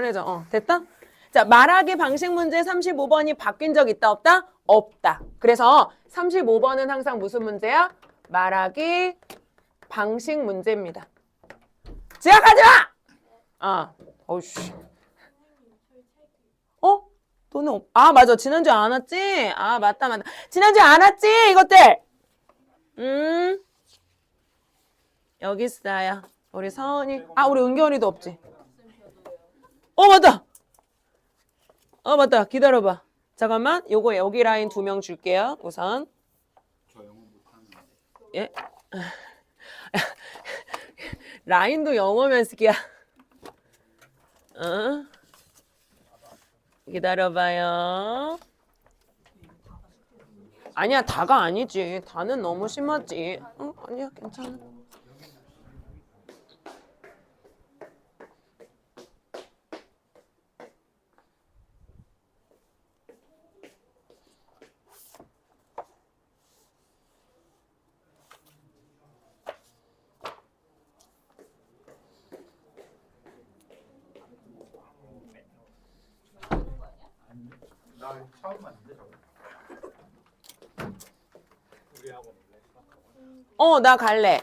그래죠. 됐다? 자, 말하기 방식 문제 35번이 바뀐 적 있다 없다? 없다. 그래서 35번은 항상 무슨 문제야? 말하기 방식 문제입니다. 지각하지 마! 어우씨. 너는 맞아. 지난주에 안 왔지? 맞다. 지난주에 안 왔지? 이것들! 여기 있어요. 우리 서은이. 우리 은결이도 없지? 맞다. 맞다. 기다려봐. 잠깐만. 요거 여기 라인 2명 줄게요. 우선. 저 영어 못하는데. 예? 라인도 영어면 쓰기야. 기다려봐요. 아니야, 다가 아니지. 다는 너무 심하지. 아니야, 괜찮아. 나 처음 봤는데 저거. 우리 학원 나 갈래.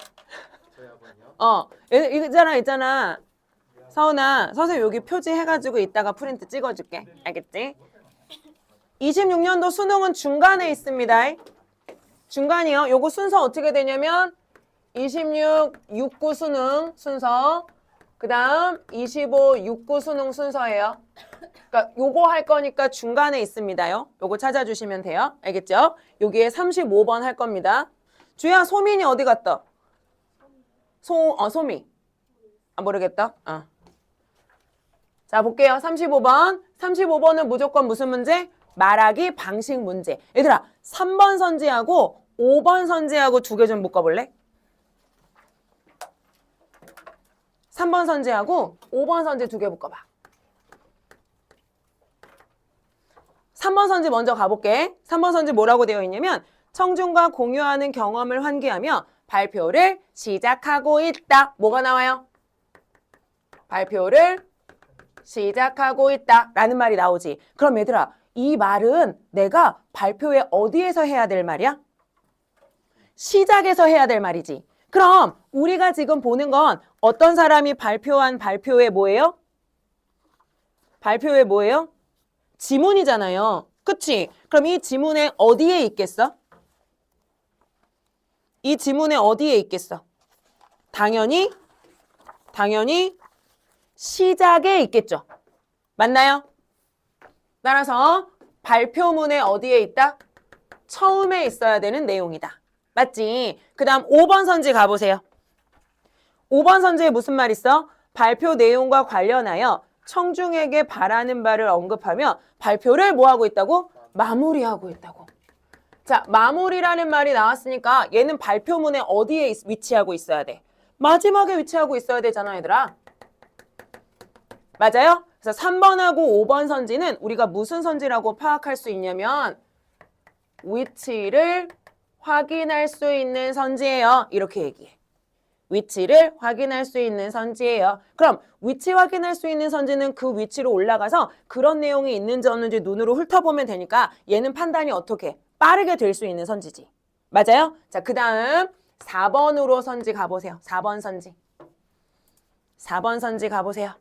저희 학원이요? 있잖아. 서은아, 선생님 여기 표지 해가지고 이따가 프린트 찍어줄게. 알겠지? 26년도 수능은 중간에 있습니다. 중간이요. 요거 순서 어떻게 되냐면 26, 69 수능 순서, 그 다음 25, 69 수능 순서예요. 그러니까 요거 할 거니까 중간에 있습니다요. 요거 찾아주시면 돼요. 알겠죠? 여기에 35번 할 겁니다. 주야, 소민이 어디 갔다? 소미. 모르겠다. 자, 볼게요. 35번. 35번은 무조건 무슨 문제? 말하기 방식 문제. 얘들아, 3번 선지하고 5번 선지하고 2개 좀 묶어볼래? 3번 선지하고 5번 선지 2개 묶어봐. 3번 선지 먼저 가볼게. 3번 선지 뭐라고 되어 있냐면 청중과 공유하는 경험을 환기하며 발표를 시작하고 있다. 뭐가 나와요? 발표를 시작하고 있다 라는 말이 나오지. 그럼 얘들아, 이 말은 내가 발표회 어디에서 해야 될 말이야? 시작에서 해야 될 말이지. 그럼 우리가 지금 보는 건 어떤 사람이 발표한 발표회 뭐예요? 발표회 뭐예요? 지문이잖아요. 그치? 그럼 이 지문에 어디에 있겠어? 이 지문에 어디에 있겠어? 당연히 시작에 있겠죠. 맞나요? 따라서 발표문에 어디에 있다? 처음에 있어야 되는 내용이다. 맞지? 그 다음 5번 선지 가보세요. 5번 선지에 무슨 말 있어? 발표 내용과 관련하여 청중에게 바라는 바를 언급하며 발표를 뭐하고 있다고? 마무리하고 있다고. 자, 마무리라는 말이 나왔으니까 얘는 발표문에 어디에 위치하고 있어야 돼? 마지막에 위치하고 있어야 되잖아, 얘들아. 맞아요? 그래서 3번하고 5번 선지는 우리가 무슨 선지라고 파악할 수 있냐면 위치를 확인할 수 있는 선지예요. 이렇게 얘기해. 위치를 확인할 수 있는 선지예요. 그럼 위치 확인할 수 있는 선지는 그 위치로 올라가서 그런 내용이 있는지 없는지 눈으로 훑어보면 되니까 얘는 판단이 어떻게 빠르게 될 수 있는 선지지. 맞아요? 자, 그 다음 4번으로 선지 가보세요. 4번 선지. 4번 선지 가보세요.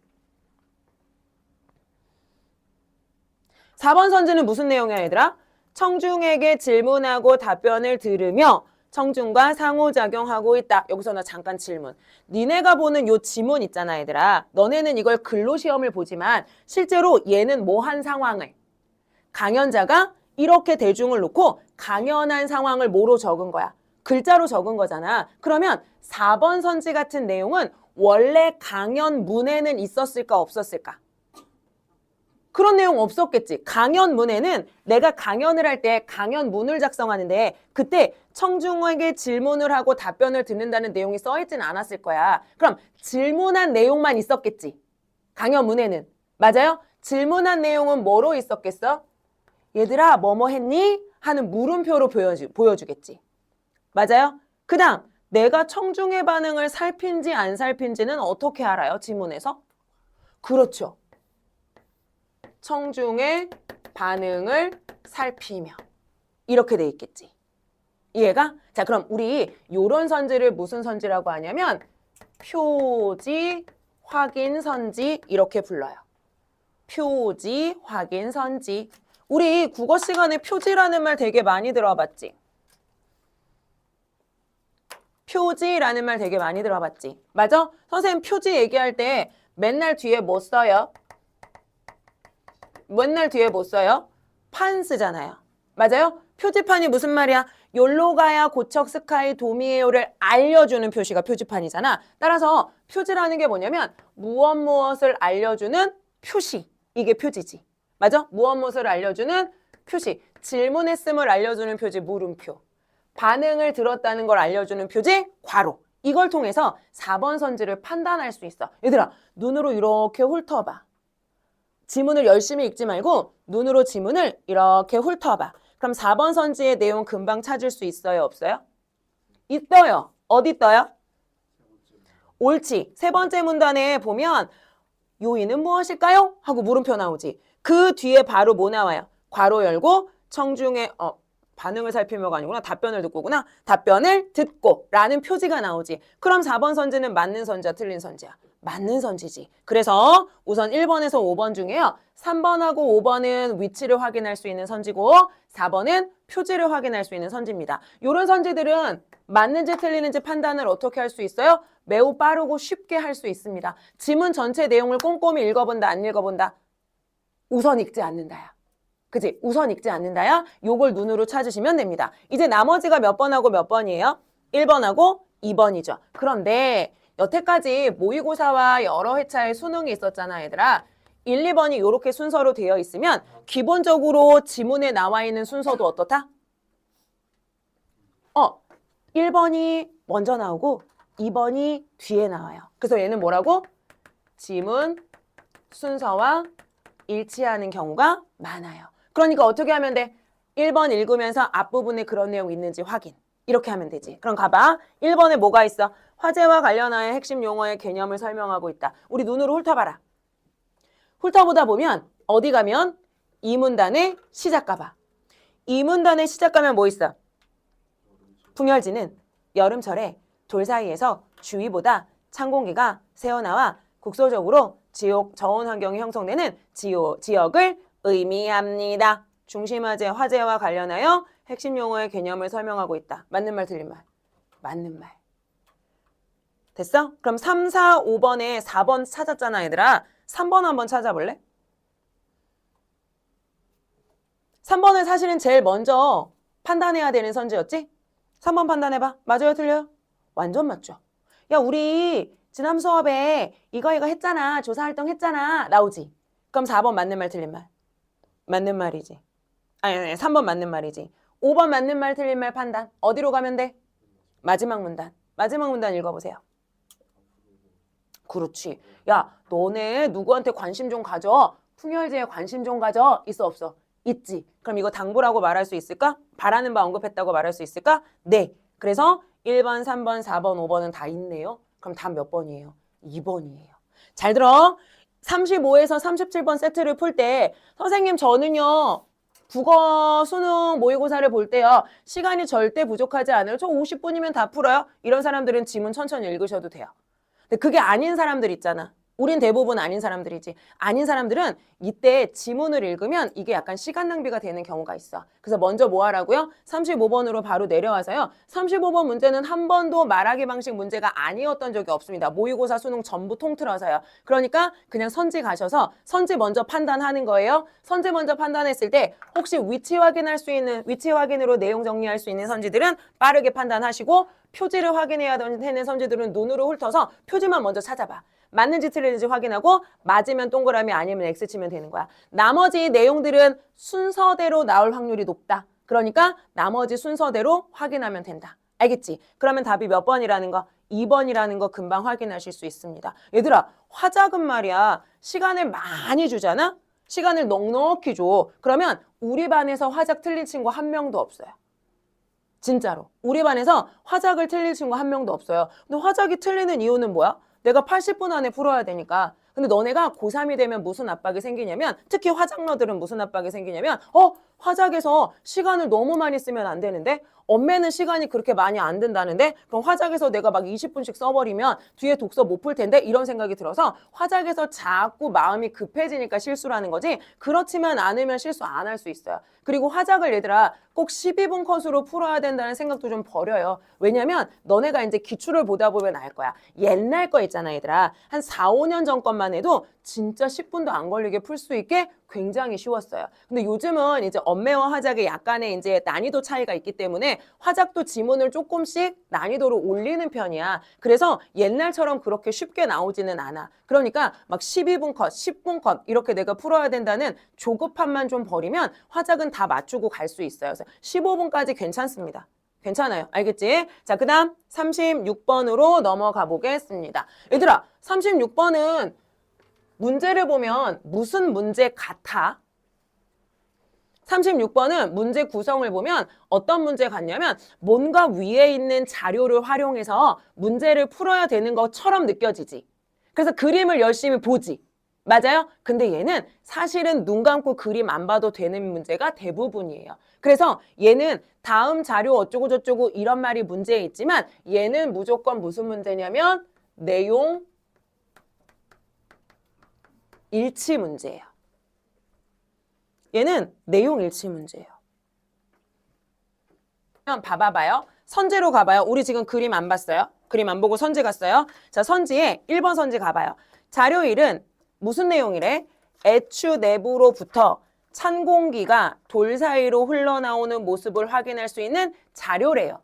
4번 선지는 무슨 내용이야, 얘들아? 청중에게 질문하고 답변을 들으며 청중과 상호작용하고 있다. 여기서 나 잠깐 질문. 니네가 보는 요 지문 있잖아, 얘들아. 너네는 이걸 글로 시험을 보지만 실제로 얘는 뭐 한 상황을? 강연자가 이렇게 대중을 놓고 강연한 상황을 뭐로 적은 거야? 글자로 적은 거잖아. 그러면 4번 선지 같은 내용은 원래 강연문에는 있었을까, 없었을까? 그런 내용 없었겠지. 강연문에는 내가 강연을 할 때 강연문을 작성하는데 그때 청중에게 질문을 하고 답변을 듣는다는 내용이 써있진 않았을 거야. 그럼 질문한 내용만 있었겠지. 강연문에는. 맞아요? 질문한 내용은 뭐로 있었겠어? 얘들아, 뭐뭐 했니? 하는 물음표로 보여주겠지. 맞아요? 그 다음, 내가 청중의 반응을 살핀지 안 살핀지는 어떻게 알아요? 지문에서? 그렇죠. 청중의 반응을 살피며 이렇게 돼 있겠지. 이해가? 자, 그럼 우리 요런 선지를 무슨 선지라고 하냐면 표지 확인 선지 이렇게 불러요. 표지 확인 선지. 우리 국어 시간에 표지라는 말 되게 많이 들어봤지? 표지라는 말 되게 많이 들어봤지? 맞아? 선생님 표지 얘기할 때 맨날 뒤에 뭐 써요? 맨날 뒤에 뭐 써요? 판 쓰잖아요. 맞아요? 표지판이 무슨 말이야? yor로 가야 고척 스카이 도미에요를 알려주는 표시가 표지판이잖아. 따라서 표지라는 게 뭐냐면 무엇을 알려주는 표시. 이게 표지지. 맞아? 무엇을 알려주는 표시. 질문했음을 알려주는 표지 물음표. 반응을 들었다는 걸 알려주는 표지 괄호. 이걸 통해서 4번 선지를 판단할 수 있어. 얘들아, 눈으로 이렇게 훑어봐. 지문을 열심히 읽지 말고 눈으로 지문을 이렇게 훑어봐. 그럼 4번 선지의 내용 금방 찾을 수 있어요? 없어요? 있어요. 어디 떠요? 옳지. 세 번째 문단에 보면 요인은 무엇일까요? 하고 물음표 나오지. 그 뒤에 바로 뭐 나와요? 괄호 열고 청중의 반응을 살피며가 아니구나. 답변을 듣고구나. 답변을 듣고 라는 표지가 나오지. 그럼 4번 선지는 맞는 선지야, 틀린 선지야? 맞는 선지지. 그래서 우선 1번에서 5번 중에요. 3번하고 5번은 위치를 확인할 수 있는 선지고 4번은 표지를 확인할 수 있는 선지입니다. 이런 선지들은 맞는지 틀리는지 판단을 어떻게 할 수 있어요? 매우 빠르고 쉽게 할 수 있습니다. 지문 전체 내용을 꼼꼼히 읽어본다, 안 읽어본다? 우선 읽지 않는다야. 그치? 우선 읽지 않는다야? 요걸 눈으로 찾으시면 됩니다. 이제 나머지가 몇 번하고 몇 번이에요? 1번하고 2번이죠. 그런데 여태까지 모의고사와 여러 회차의 수능이 있었잖아, 얘들아. 1, 2번이 이렇게 순서로 되어 있으면 기본적으로 지문에 나와 있는 순서도 어떻다? 1번이 먼저 나오고 2번이 뒤에 나와요. 그래서 얘는 뭐라고? 지문 순서와 일치하는 경우가 많아요. 그러니까 어떻게 하면 돼? 1번 읽으면서 앞부분에 그런 내용 있는지 확인. 이렇게 하면 되지. 그럼 가봐. 1번에 뭐가 있어? 화제와 관련하여 핵심 용어의 개념을 설명하고 있다. 우리 눈으로 훑어봐라. 훑어보다 보면 어디 가면 이 문단의 시작 가봐. 이 문단의 시작 가면 뭐 있어? 풍열지는 여름철에 돌 사이에서 주위보다 찬 공기가 새어나와 국소적으로 저온 환경이 형성되는 지역을 의미합니다. 중심화제 화제와 관련하여 핵심 용어의 개념을 설명하고 있다. 맞는 말 틀린 말? 맞는 말. 됐어? 그럼 3, 4, 5번에 4번 찾았잖아, 얘들아. 3번 한번 찾아볼래? 3번은 사실은 제일 먼저 판단해야 되는 선지였지? 3번 판단해봐. 맞아요, 틀려요? 완전 맞죠? 야, 우리 지난 수업에 이거 했잖아. 조사활동 했잖아. 나오지? 그럼 4번 맞는 말 틀린 말? 맞는 말이지. 아니, 3번 맞는 말이지. 5번 맞는 말 틀린 말 판단. 어디로 가면 돼? 마지막 문단. 마지막 문단 읽어보세요. 그렇지. 야, 너네 누구한테 관심 좀 가져. 풍열제에 관심 좀 가져. 있어, 없어? 있지. 그럼 이거 당부라고 말할 수 있을까? 바라는 바 언급했다고 말할 수 있을까? 네. 그래서 1번, 3번, 4번, 5번은 다 있네요. 그럼 답 몇 번이에요? 2번이에요. 잘 들어. 35에서 37번 세트를 풀 때 선생님 저는요. 국어 수능 모의고사를 볼 때요. 시간이 절대 부족하지 않아요. 저 50분이면 다 풀어요. 이런 사람들은 지문 천천히 읽으셔도 돼요. 근데 그게 아닌 사람들 있잖아. 우린 대부분 아닌 사람들이지. 아닌 사람들은 이때 지문을 읽으면 이게 약간 시간 낭비가 되는 경우가 있어. 그래서 먼저 뭐 하라고요? 35번으로 바로 내려와서요. 35번 문제는 한 번도 말하기 방식 문제가 아니었던 적이 없습니다. 모의고사 수능 전부 통틀어서요. 그러니까 그냥 선지 가셔서 선지 먼저 판단하는 거예요. 선지 먼저 판단했을 때 혹시 위치 확인으로 내용 정리할 수 있는 선지들은 빠르게 판단하시고 표지를 확인해야 되는 선지들은 눈으로 훑어서 표지만 먼저 찾아봐. 맞는지 틀리는지 확인하고 맞으면 동그라미 아니면 X 치면 되는 거야. 나머지 내용들은 순서대로 나올 확률이 높다. 그러니까 나머지 순서대로 확인하면 된다. 알겠지? 그러면 답이 몇 번이라는 거? 2번이라는 거 금방 확인하실 수 있습니다. 얘들아, 화작은 말이야. 시간을 많이 주잖아? 시간을 넉넉히 줘. 그러면 우리 반에서 화작 틀린 친구 한 명도 없어요. 진짜로. 우리 반에서 화작을 틀릴 친구 한 명도 없어요. 근데 화작이 틀리는 이유는 뭐야? 내가 80분 안에 풀어야 되니까. 근데 너네가 고3이 되면 무슨 압박이 생기냐면 특히 화작러들은 무슨 압박이 생기냐면 화작에서 시간을 너무 많이 쓰면 안 되는데 엄매는 시간이 그렇게 많이 안 든다는데 그럼 화작에서 내가 막 20분씩 써버리면 뒤에 독서 못 풀 텐데 이런 생각이 들어서 화작에서 자꾸 마음이 급해지니까 실수를 하는 거지 그렇지만 않으면 실수 안 할 수 있어요. 그리고 화작을 얘들아 꼭 12분 컷으로 풀어야 된다는 생각도 좀 버려요. 왜냐면 너네가 이제 기출을 보다 보면 알 거야. 옛날 거 있잖아 얘들아. 한 4, 5년 전 것만 해도 진짜 10분도 안 걸리게 풀 수 있게 굉장히 쉬웠어요. 근데 요즘은 이제 엄매와 화작의 약간의 이제 난이도 차이가 있기 때문에 화작도 지문을 조금씩 난이도를 올리는 편이야. 그래서 옛날처럼 그렇게 쉽게 나오지는 않아. 그러니까 막 12분 컷, 10분 컷 이렇게 내가 풀어야 된다는 조급함만 좀 버리면 화작은 다 맞추고 갈 수 있어요. 그래서 15분까지 괜찮습니다. 괜찮아요. 알겠지? 자, 그 다음 36번으로 넘어가 보겠습니다. 얘들아, 36번은 문제를 보면 무슨 문제 같아? 36번은 문제 구성을 보면 어떤 문제 같냐면 뭔가 위에 있는 자료를 활용해서 문제를 풀어야 되는 것처럼 느껴지지. 그래서 그림을 열심히 보지. 맞아요? 근데 얘는 사실은 눈 감고 그림 안 봐도 되는 문제가 대부분이에요. 그래서 얘는 다음 자료 어쩌고저쩌고 이런 말이 문제에 있지만 얘는 무조건 무슨 문제냐면 내용 일치 문제예요. 얘는 내용 일치 문제예요. 봐봐요. 선지로 가봐요. 우리 지금 그림 안 봤어요. 그림 안 보고 선지 갔어요. 자, 선지에 1번 선지 가봐요. 자료 1은 무슨 내용이래? 애추 내부로부터 찬 공기가 돌 사이로 흘러나오는 모습을 확인할 수 있는 자료래요.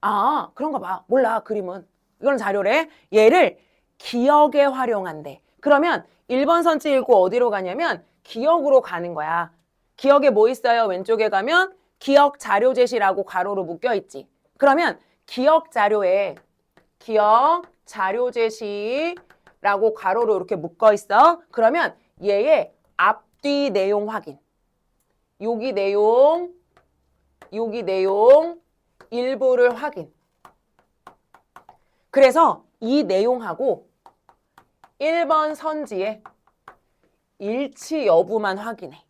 아, 그런가 봐. 몰라, 그림은. 이건 자료래. 얘를 기억에 활용한대. 그러면 1번 선지 읽고 어디로 가냐면 기억으로 가는 거야. 기억에 뭐 있어요? 왼쪽에 가면 기억 자료 제시라고 가로로 묶여 있지. 그러면 기억 자료에 기억 자료 제시라고 가로로 이렇게 묶어 있어. 그러면 얘의 앞뒤 내용 확인. 여기 내용 일부를 확인. 그래서 이 내용하고 1번 선지의 일치 여부만 확인해.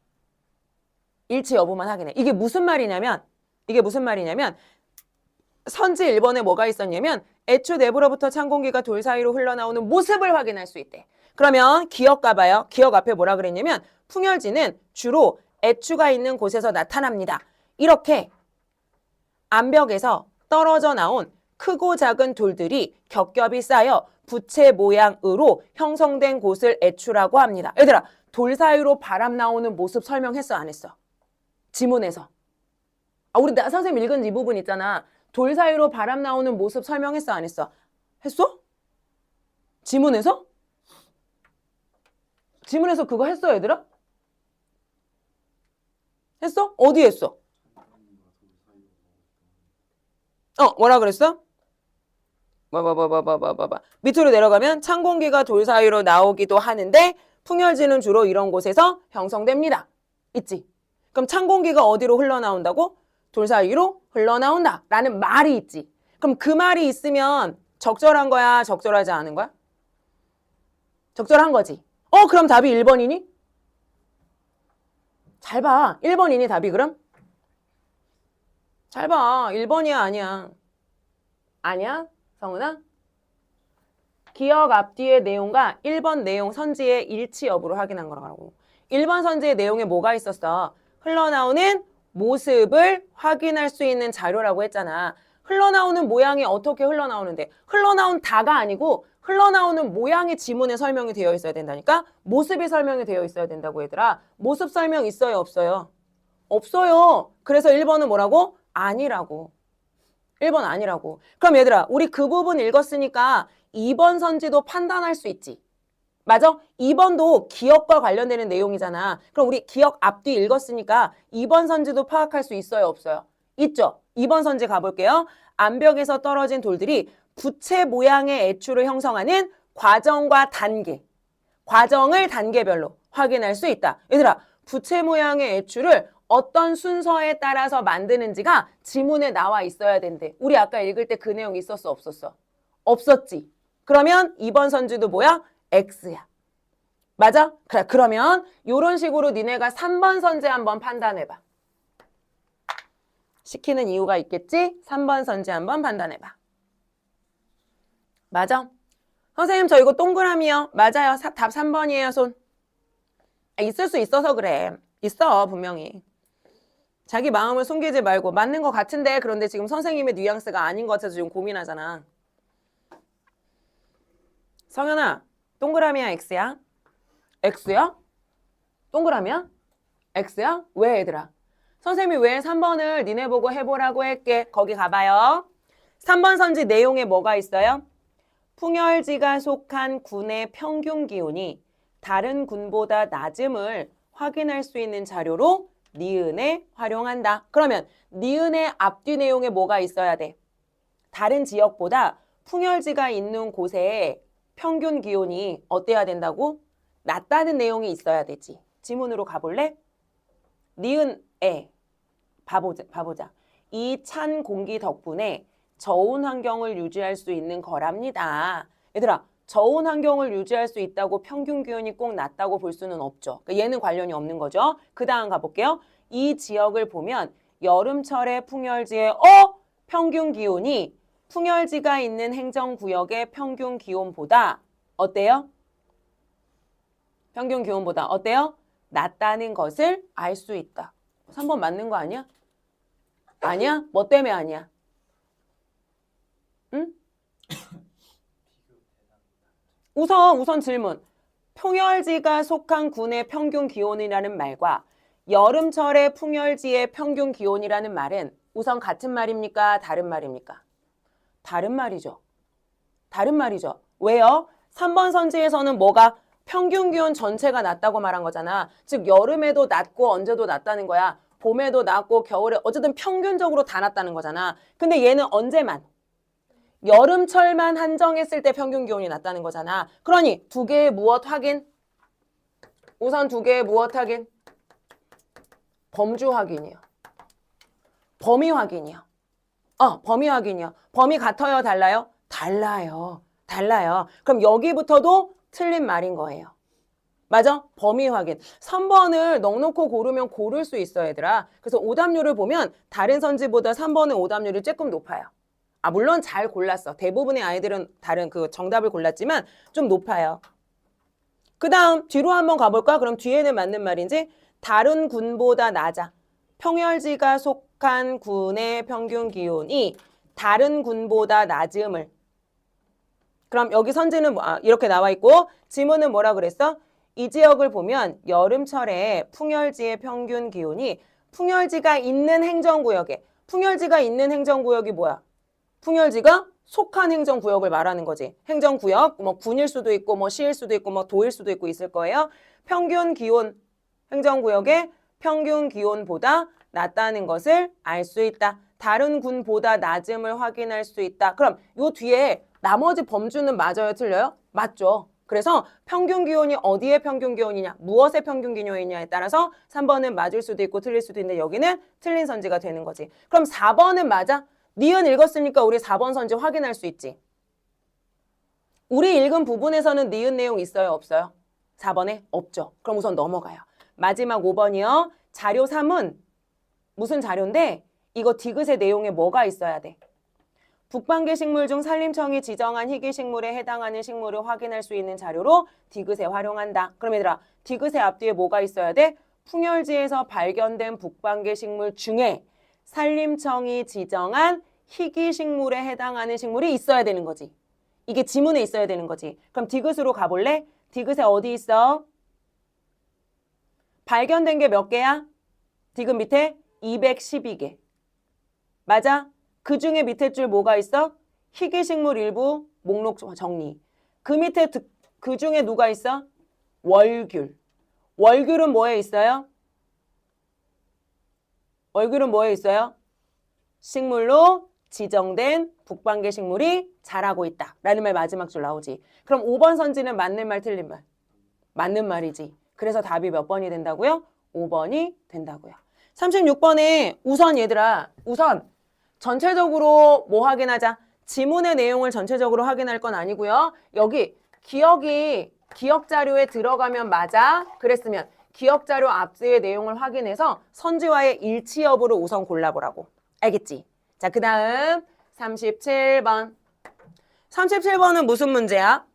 일치 여부만 확인해. 이게 무슨 말이냐면 선지 1번에 뭐가 있었냐면 애추 내부로부터 찬 공기가 돌 사이로 흘러나오는 모습을 확인할 수 있대. 그러면 기억 가봐요. 기억 앞에 뭐라 그랬냐면 풍열지는 주로 애추가 있는 곳에서 나타납니다. 이렇게 암벽에서 떨어져 나온 크고 작은 돌들이 겹겹이 쌓여 부채 모양으로 형성된 곳을 애추라고 합니다. 얘들아, 돌 사이로 바람 나오는 모습 설명했어, 안 했어? 지문에서. 우리 선생님 읽은 이 부분 있잖아. 돌 사이로 바람 나오는 모습 설명했어, 안 했어? 했어? 지문에서? 지문에서 그거 했어, 얘들아? 했어? 어디 했어? 뭐라 그랬어? 밑으로 내려가면 찬 공기가 돌 사이로 나오기도 하는데 풍열지는 주로 이런 곳에서 형성됩니다. 있지? 그럼 찬 공기가 어디로 흘러나온다고? 돌 사이로 흘러나온다 라는 말이 있지. 그럼 그 말이 있으면 적절한 거야? 적절하지 않은 거야? 적절한 거지. 그럼 답이 1번이니? 잘 봐. 1번이니 답이 그럼? 잘 봐. 1번이야 아니야? 아니야? 성은아? 기억 앞뒤의 내용과 1번 내용 선지의 일치 여부를 확인한 거라고. 1번 선지의 내용에 뭐가 있었어? 흘러나오는 모습을 확인할 수 있는 자료라고 했잖아. 흘러나오는 모양이 어떻게 흘러나오는데? 흘러나온 다가 아니고 흘러나오는 모양이 지문에 설명이 되어 있어야 된다니까? 모습이 설명이 되어 있어야 된다고 얘들아. 모습 설명 있어요? 없어요? 없어요. 그래서 1번은 뭐라고? 아니라고. 1번 아니라고. 그럼 얘들아, 우리 그 부분 읽었으니까 2번 선지도 판단할 수 있지. 맞아? 2번도 기억과 관련되는 내용이잖아. 그럼 우리 기억 앞뒤 읽었으니까 2번 선지도 파악할 수 있어요? 없어요? 있죠? 2번 선지 가볼게요. 암벽에서 떨어진 돌들이 부채 모양의 애추를 형성하는 과정과 단계. 과정을 단계별로 확인할 수 있다. 얘들아, 부채 모양의 애추를 어떤 순서에 따라서 만드는지가 지문에 나와 있어야 된대. 우리 아까 읽을 때 그 내용 있었어? 없었어? 없었지. 그러면 2번 선지도 뭐야? X야. 맞아? 그래, 그러면 이런 식으로 니네가 3번 선지 한번 판단해봐. 시키는 이유가 있겠지? 3번 선지 한번 판단해봐. 맞아? 선생님 저 이거 동그라미요. 맞아요. 답 3번이에요. 손. 있을 수 있어서 그래. 있어 분명히. 자기 마음을 숨기지 말고 맞는 것 같은데 그런데 지금 선생님의 뉘앙스가 아닌 것 같아서 지금 고민하잖아. 성현아 동그라미야 X야? X야? 동그라미야? X야? 왜 얘들아? 선생님이 왜 3번을 니네 보고 해보라고 할게. 거기 가봐요. 3번 선지 내용에 뭐가 있어요? 풍열지가 속한 군의 평균 기온이 다른 군보다 낮음을 확인할 수 있는 자료로 니은에 활용한다. 그러면 니은의 앞뒤 내용에 뭐가 있어야 돼? 다른 지역보다 풍열지가 있는 곳에 평균 기온이 어때야 된다고? 낮다는 내용이 있어야 되지. 지문으로 가볼래? 니은에 봐보자. 이 찬 공기 덕분에 저온 환경을 유지할 수 있는 거랍니다. 얘들아, 저온 환경을 유지할 수 있다고 평균 기온이 꼭 낮다고 볼 수는 없죠. 그러니까 얘는 관련이 없는 거죠. 그 다음 가볼게요. 이 지역을 보면 여름철의 풍열지의 평균 기온이 풍열지가 있는 행정구역의 평균 기온보다 어때요? 평균 기온보다 어때요? 낮다는 것을 알 수 있다. 3번 맞는 거 아니야? 아니야? 뭐 때문에 아니야? 응? 우선 질문. 풍열지가 속한 군의 평균 기온이라는 말과 여름철의 풍열지의 평균 기온이라는 말은 우선 같은 말입니까? 다른 말입니까? 다른 말이죠. 다른 말이죠. 왜요? 3번 선지에서는 뭐가 평균 기온 전체가 낮다고 말한 거잖아. 즉 여름에도 낮고 언제도 낮다는 거야. 봄에도 낮고 겨울에 어쨌든 평균적으로 다 낮다는 거잖아. 근데 얘는 언제만? 여름철만 한정했을 때 평균 기온이 낮다는 거잖아. 그러니 두 개의 무엇 확인? 우선 두 개의 무엇 확인? 범주 확인이요. 범위 확인이요. 범위 확인이요. 범위 같아요? 달라요? 달라요. 그럼 여기부터도 틀린 말인 거예요. 맞아? 범위 확인. 3번을 넉넉히 고르면 고를 수 있어 얘들아. 그래서 오답률을 보면 다른 선지보다 3번의 오답률이 조금 높아요. 물론 잘 골랐어. 대부분의 아이들은 다른 그 정답을 골랐지만 좀 높아요. 그 다음 뒤로 한번 가볼까? 그럼 뒤에는 맞는 말인지 다른 군보다 낮아. 평열지가 속한 군의 평균 기온이 다른 군보다 낮음을. 그럼 여기 선지는 이렇게 나와 있고 지문은 뭐라 그랬어? 이 지역을 보면 여름철에 풍열지의 평균 기온이 풍열지가 있는 행정구역이 뭐야? 풍열지가 속한 행정구역을 말하는 거지. 행정구역, 뭐 군일 수도 있고 뭐 시일 수도 있고 뭐 도일 수도 있고 있을 거예요. 평균 기온, 행정구역의 평균 기온보다 낮다는 것을 알 수 있다. 다른 군보다 낮음을 확인할 수 있다. 그럼 요 뒤에 나머지 범주는 맞아요? 틀려요? 맞죠. 그래서 평균 기온이 어디의 평균 기온이냐, 무엇의 평균 기온이냐에 따라서 3번은 맞을 수도 있고 틀릴 수도 있는데 여기는 틀린 선지가 되는 거지. 그럼 4번은 맞아? 니은 읽었으니까 우리 4번 선지 확인할 수 있지. 우리 읽은 부분에서는 니은 내용 있어요? 없어요? 4번에 없죠. 그럼 우선 넘어가요. 마지막 5번이요. 자료 3은 무슨 자료인데 이거 디귿의 내용에 뭐가 있어야 돼? 북방계 식물 중 산림청이 지정한 희귀식물에 해당하는 식물을 확인할 수 있는 자료로 디귿에 활용한다. 그럼 얘들아 디귿의 앞뒤에 뭐가 있어야 돼? 풍열지에서 발견된 북방계 식물 중에 산림청이 지정한 희귀식물에 해당하는 식물이 있어야 되는 거지. 이게 지문에 있어야 되는 거지. 그럼 디귿으로 가볼래? 디귿에 어디 있어? 발견된 게 몇 개야? 디귿 밑에 212개. 맞아? 그 중에 밑에 줄 뭐가 있어? 희귀식물 일부 목록 정리. 그 밑에 그 중에 누가 있어? 월귤. 월귤은 뭐에 있어요? 월귤은 뭐에 있어요? 식물로 지정된 북방계 식물이 자라고 있다. 라는 말 마지막 줄 나오지. 그럼 5번 선지는 맞는 말 틀린 말? 맞는 말이지. 그래서 답이 몇 번이 된다고요? 5번이 된다고요. 36번에 우선 얘들아. 우선 전체적으로 뭐 확인하자? 지문의 내용을 전체적으로 확인할 건 아니고요. 여기 기억이 기억 자료에 들어가면 맞아. 그랬으면 기억 자료 앞뒤의 내용을 확인해서 선지와의 일치 여부를 우선 골라보라고. 알겠지? 자, 그 다음 37번. 37번은 무슨 문제야?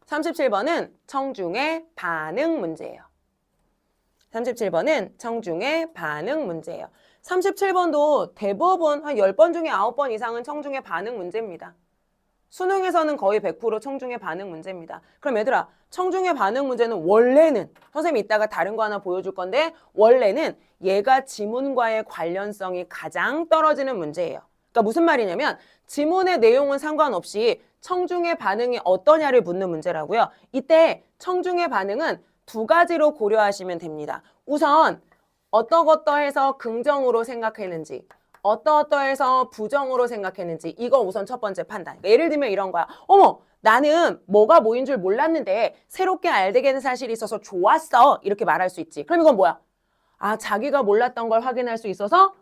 (37번은) 청중의 반응 문제예요. 37번은 청중의 반응 문제예요. 37번도 대부분 한 10번 중에 9번 이상은 청중의 반응 문제입니다. 수능에서는 거의 100% 청중의 반응 문제입니다. 그럼 얘들아, 청중의 반응 문제는 원래는 선생님이 이따가 다른 거 하나 보여줄 건데 원래는 얘가 지문과의 관련성이 가장 떨어지는 문제예요. 그러니까 무슨 말이냐면 지문의 내용은 상관없이 청중의 반응이 어떠냐를 묻는 문제라고요. 이때 청중의 반응은 두 가지로 고려하시면 됩니다. 우선 어떠어떠해서 긍정으로 생각했는지 어떠어떠해서 부정으로 생각했는지 이거 우선 첫 번째 판단. 그러니까 예를 들면 이런 거야. 어머, 나는 뭐가 뭐인 줄 몰랐는데 새롭게 알게 된 사실이 있어서 좋았어. 이렇게 말할 수 있지. 그럼 이건 뭐야? 아, 자기가 몰랐던 걸 확인할 수 있어서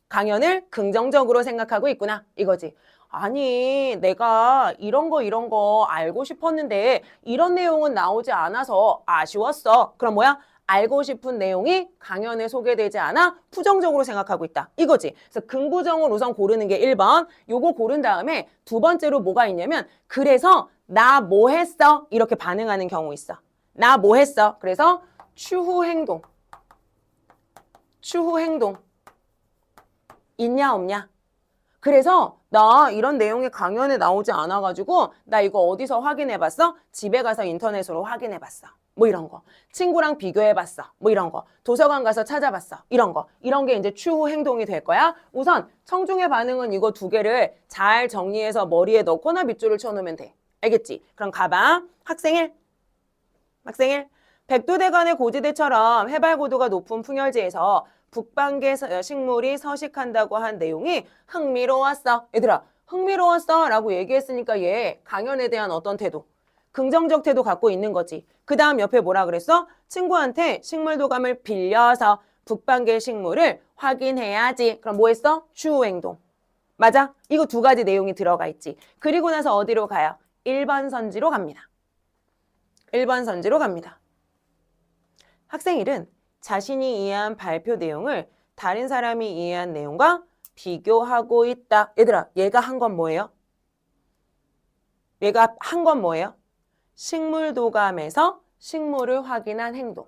강연을 긍정적으로 생각하고 있구나. 이거지. 아니, 내가 이런 거 알고 싶었는데 이런 내용은 나오지 않아서 아쉬웠어. 그럼 뭐야? 알고 싶은 내용이 강연에 소개되지 않아 부정적으로 생각하고 있다. 이거지. 그래서 긍부정을 우선 고르는 게 1번. 요거 고른 다음에 두 번째로 뭐가 있냐면 그래서 나 뭐 했어? 이렇게 반응하는 경우 있어. 나 뭐 했어? 그래서 추후 행동. 추후 행동. 있냐 없냐? 그래서 나 이런 내용이 강연에 나오지 않아가지고 나 이거 어디서 확인해봤어? 집에 가서 인터넷으로 확인해봤어. 뭐 이런 거. 친구랑 비교해봤어. 뭐 이런 거. 도서관 가서 찾아봤어. 이런 거. 이런 게 이제 추후 행동이 될 거야. 우선 청중의 반응은 이거 두 개를 잘 정리해서 머리에 넣거나 밑줄을 쳐놓으면 돼. 알겠지? 그럼 가봐. 학생 1. 학생 1. 백두대간의 고지대처럼 해발 고도가 높은 풍열지에서 북방계 식물이 서식한다고 한 내용이 흥미로웠어. 얘들아, 흥미로웠어 라고 얘기했으니까 얘 강연에 대한 어떤 태도? 긍정적 태도 갖고 있는 거지. 그 다음 옆에 뭐라 그랬어? 친구한테 식물도감을 빌려서 북방계 식물을 확인해야지. 그럼 뭐 했어? 추후 행동. 맞아? 이거 두 가지 내용이 들어가 있지. 그리고 나서 어디로 가요? 1번 선지로 갑니다. 1번 선지로 갑니다. 학생 1은 자신이 이해한 발표 내용을 다른 사람이 이해한 내용과 비교하고 있다. 얘들아, 얘가 한 건 뭐예요? 얘가 한 건 뭐예요? 식물도감에서 식물을 확인한 행동.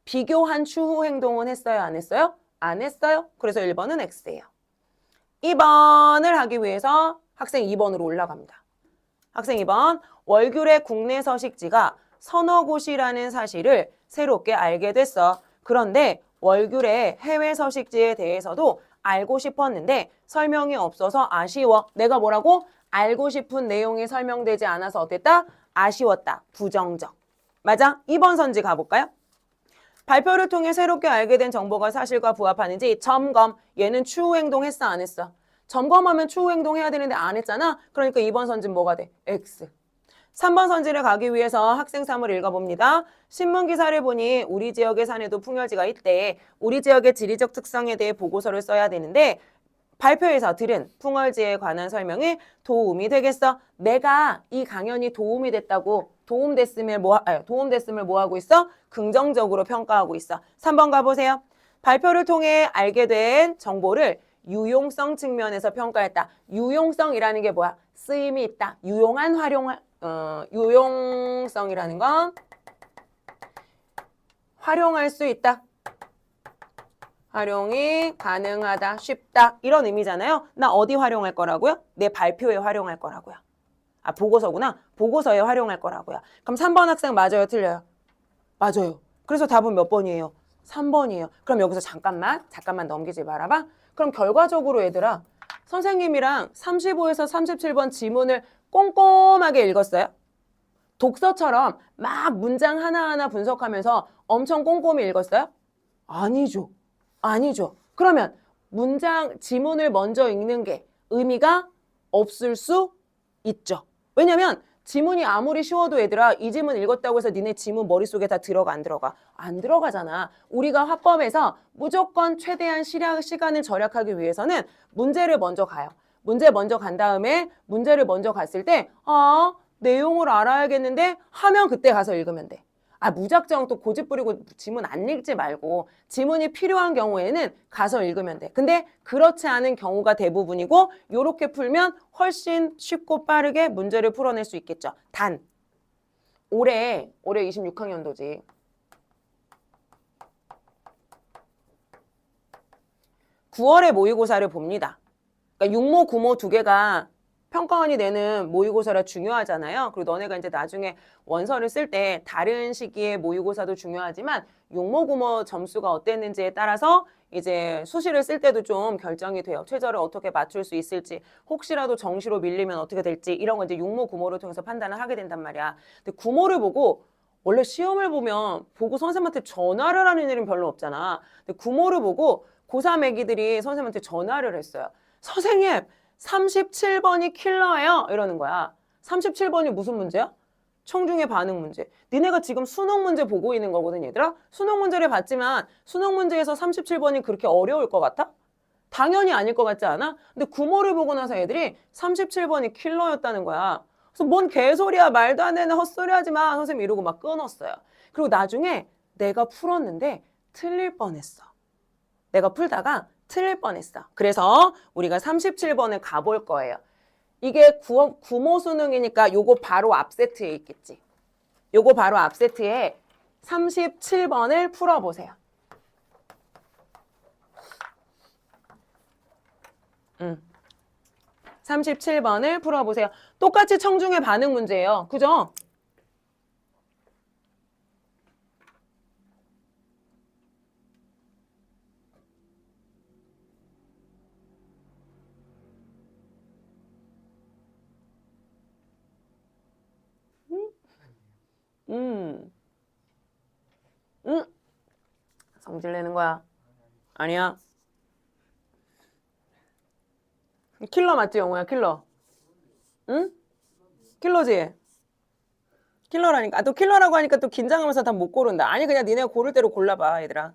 비교한 추후 행동은 했어요? 안 했어요? 안 했어요. 그래서 1번은 X예요. 2번을 하기 위해서 학생 2번으로 올라갑니다. 학생 2번, 월귤의 국내 서식지가 서너 곳이라는 사실을 새롭게 알게 됐어. 그런데 월귤의 해외 서식지에 대해서도 알고 싶었는데 설명이 없어서 아쉬워. 내가 뭐라고? 알고 싶은 내용이 설명되지 않아서 어땠다? 아쉬웠다. 부정적. 맞아? 2번 선지 가볼까요? 발표를 통해 새롭게 알게 된 정보가 사실과 부합하는지 점검. 얘는 추후 행동 했어? 안 했어? 점검하면 추후 행동 해야 되는데 안 했잖아? 그러니까 2번 선지는 뭐가 돼? X. 3번 선지를 가기 위해서 학생 3을 읽어봅니다. 신문기사를 보니 우리 지역의 산에도 풍열지가 있대. 우리 지역의 지리적 특성에 대해 보고서를 써야 되는데 발표에서 들은 풍월지에 관한 설명이 도움이 되겠어. 내가 이 강연이 도움이 됐다고 도움됐음을 뭐 하고 있어? 긍정적으로 평가하고 있어. 3번 가보세요. 발표를 통해 알게 된 정보를 유용성 측면에서 평가했다. 유용성이라는 게 뭐야? 쓰임이 있다. 유용한 유용성이라는 건 활용할 수 있다. 활용이 가능하다, 쉽다 이런 의미잖아요. 나 어디 활용할 거라고요? 내 발표에 활용할 거라고요. 아, 보고서구나. 보고서에 활용할 거라고요. 그럼 3번 학생 맞아요, 틀려요? 맞아요. 그래서 답은 몇 번이에요? 3번이에요. 그럼 여기서 잠깐만 넘기지 말아봐. 그럼 결과적으로 얘들아, 선생님이랑 35에서 37번 지문을 꼼꼼하게 읽었어요? 독서처럼 막 문장 하나하나 분석하면서 엄청 꼼꼼히 읽었어요? 아니죠. 아니죠. 그러면 지문을 먼저 읽는 게 의미가 없을 수 있죠. 왜냐면 지문이 아무리 쉬워도 얘들아 이 지문 읽었다고 해서 니네 지문 머릿속에 다 들어가 안 들어가? 안 들어가잖아. 우리가 화법에서 무조건 최대한 시간을 절약하기 위해서는 문제를 먼저 가요. 문제 먼저 간 다음에 문제를 먼저 갔을 때 내용을 알아야겠는데 하면 그때 가서 읽으면 돼. 무작정 또 고집 부리고 지문 안 읽지 말고 지문이 필요한 경우에는 가서 읽으면 돼. 근데 그렇지 않은 경우가 대부분이고 요렇게 풀면 훨씬 쉽고 빠르게 문제를 풀어낼 수 있겠죠. 단 올해 26학년도지. 9월에 모의고사를 봅니다. 그러니까 육모, 구모 두 개가 평가원이 내는 모의고사라 중요하잖아요. 그리고 너네가 이제 나중에 원서를 쓸 때 다른 시기에 모의고사도 중요하지만 육모, 구모 점수가 어땠는지에 따라서 이제 수시를 쓸 때도 좀 결정이 돼요. 최저를 어떻게 맞출 수 있을지, 혹시라도 정시로 밀리면 어떻게 될지 이런 거 이제 육모, 구모를 통해서 판단을 하게 된단 말이야. 근데 구모를 보고 원래 시험을 보고 선생님한테 전화를 하는 일은 별로 없잖아. 근데 구모를 보고 고3 애기들이 선생님한테 전화를 했어요. 선생님, 37번이 킬러예요. 이러는 거야. 37번이 무슨 문제야? 청중의 반응 문제. 니네가 지금 수능 문제 보고 있는 거거든, 얘들아. 수능 문제를 봤지만 수능 문제에서 37번이 그렇게 어려울 것 같아? 당연히 아닐 것 같지 않아? 근데 구모를 보고 나서 애들이 37번이 킬러였다는 거야. 그래서 뭔 개소리야, 말도 안 되는 헛소리 하지 마. 선생님 이러고 막 끊었어요. 그리고 나중에 내가 풀었는데 틀릴 뻔했어. 내가 풀다가 틀릴 뻔했어. 그래서 우리가 37번을 가볼 거예요. 이게 구모 수능이니까 요거 바로 앞 세트에 있겠지. 요거 바로 앞 세트에 37번을 풀어보세요. 37번을 풀어보세요. 똑같이 청중의 반응 문제예요. 그죠? 성질 내는 거야. 아니야. 킬러 맞지, 영호야? 킬러. 응? 킬러지? 킬러라니까. 또 킬러라고 하니까 또 긴장하면서 다 못 고른다. 아니, 그냥 니네가 고를 대로 골라봐, 얘들아.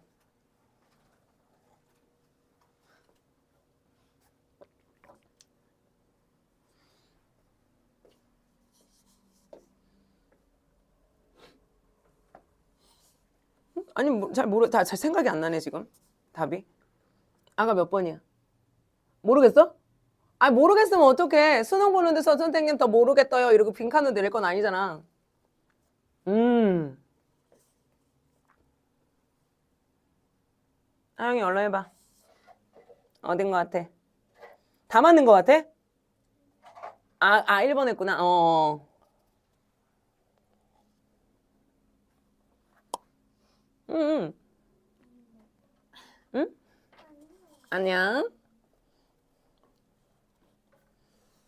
아니, 잘 생각이 안 나네, 지금. 답이. 아까 몇 번이야? 모르겠어? 모르겠으면 어떡해. 수능 보는 데서 선생님 더 모르겠어요. 이러고 빈칸으로 내릴 건 아니잖아. 하영이 얼른 해봐. 어딘 것 같아? 다 맞는 것 같아? 1번 했구나. 응. 응? 안녕.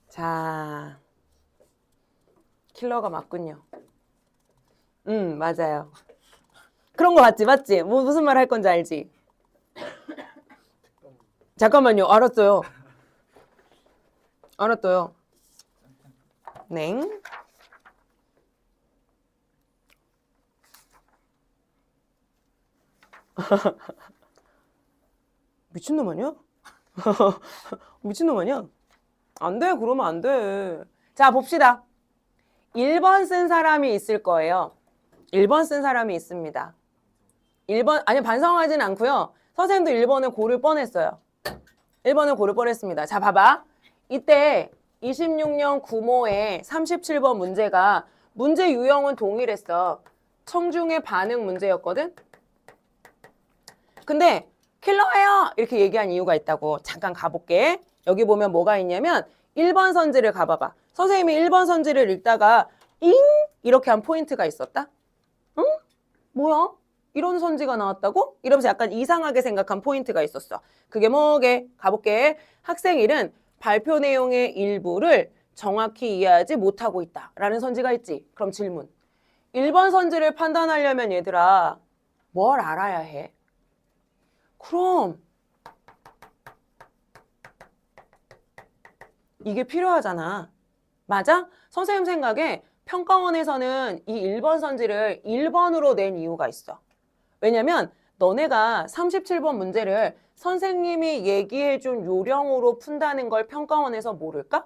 자, 킬러가 맞군요. 맞아요. 그런 거 맞지? 무슨 말 할 건지 알지? 잠깐만요. 알았어요. 네. 미친놈 아니야? 미친놈 아니야? 안 돼. 그러면 안 돼. 자, 봅시다. 1번 쓴 사람이 있을 거예요. 1번 쓴 사람이 있습니다. 1번, 아니, 반성하진 않고요. 선생님도 1번을 고를 뻔했어요. 1번을 고를 뻔했습니다. 자, 봐봐. 이때 26년 구모의 37번 문제가 문제 유형은 동일했어. 청중의 반응 문제였거든? 근데 킬러예요! 이렇게 얘기한 이유가 있다고. 잠깐 가볼게. 여기 보면 뭐가 있냐면 1번 선지를 가봐봐. 선생님이 1번 선지를 읽다가 잉! 이렇게 한 포인트가 있었다? 응? 뭐야? 이런 선지가 나왔다고? 이러면서 약간 이상하게 생각한 포인트가 있었어. 그게 뭐게? 가볼게. 학생 1은 발표 내용의 일부를 정확히 이해하지 못하고 있다. 라는 선지가 있지. 그럼 질문. 1번 선지를 판단하려면 얘들아 뭘 알아야 해? 그럼 이게 필요하잖아. 맞아? 선생님 생각에 평가원에서는 이 1번 선지를 1번으로 낸 이유가 있어. 왜냐면 너네가 37번 문제를 선생님이 얘기해준 요령으로 푼다는 걸 평가원에서 모를까?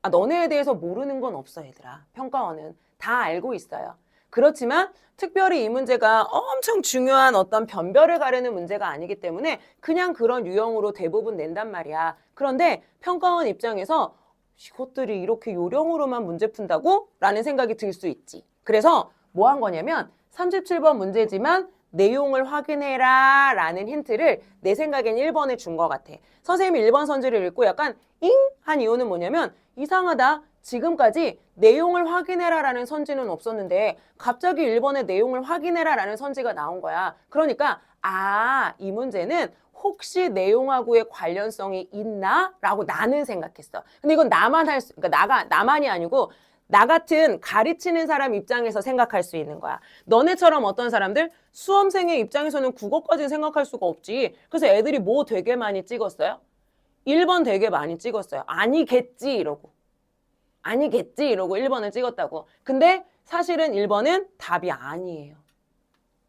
아, 너네에 대해서 모르는 건 없어, 얘들아. 평가원은 다 알고 있어요. 그렇지만 특별히 이 문제가 엄청 중요한 어떤 변별을 가르는 문제가 아니기 때문에 그냥 그런 유형으로 대부분 낸단 말이야. 그런데 평가원 입장에서 이것들이 이렇게 요령으로만 문제 푼다고? 라는 생각이 들 수 있지. 그래서 뭐 한 거냐면 37번 문제지만 내용을 확인해라 라는 힌트를 내 생각엔 1번에 준 것 같아. 선생님이 1번 선지를 읽고 약간 잉? 한 이유는 뭐냐면 이상하다. 지금까지 내용을 확인해라 라는 선지는 없었는데 갑자기 1번에 내용을 확인해라 라는 선지가 나온 거야. 그러니까 이 문제는 혹시 내용하고의 관련성이 있나? 라고 나는 생각했어. 근데 이건 그러니까 나만이 아니고 나 같은 가르치는 사람 입장에서 생각할 수 있는 거야. 너네처럼 어떤 사람들 수험생의 입장에서는 국어까지는 생각할 수가 없지. 그래서 애들이 뭐 되게 많이 찍었어요? 1번 되게 많이 찍었어요. 아니겠지 이러고. 아니겠지 이러고 1번을 찍었다고. 근데 사실은 1번은 답이 아니에요.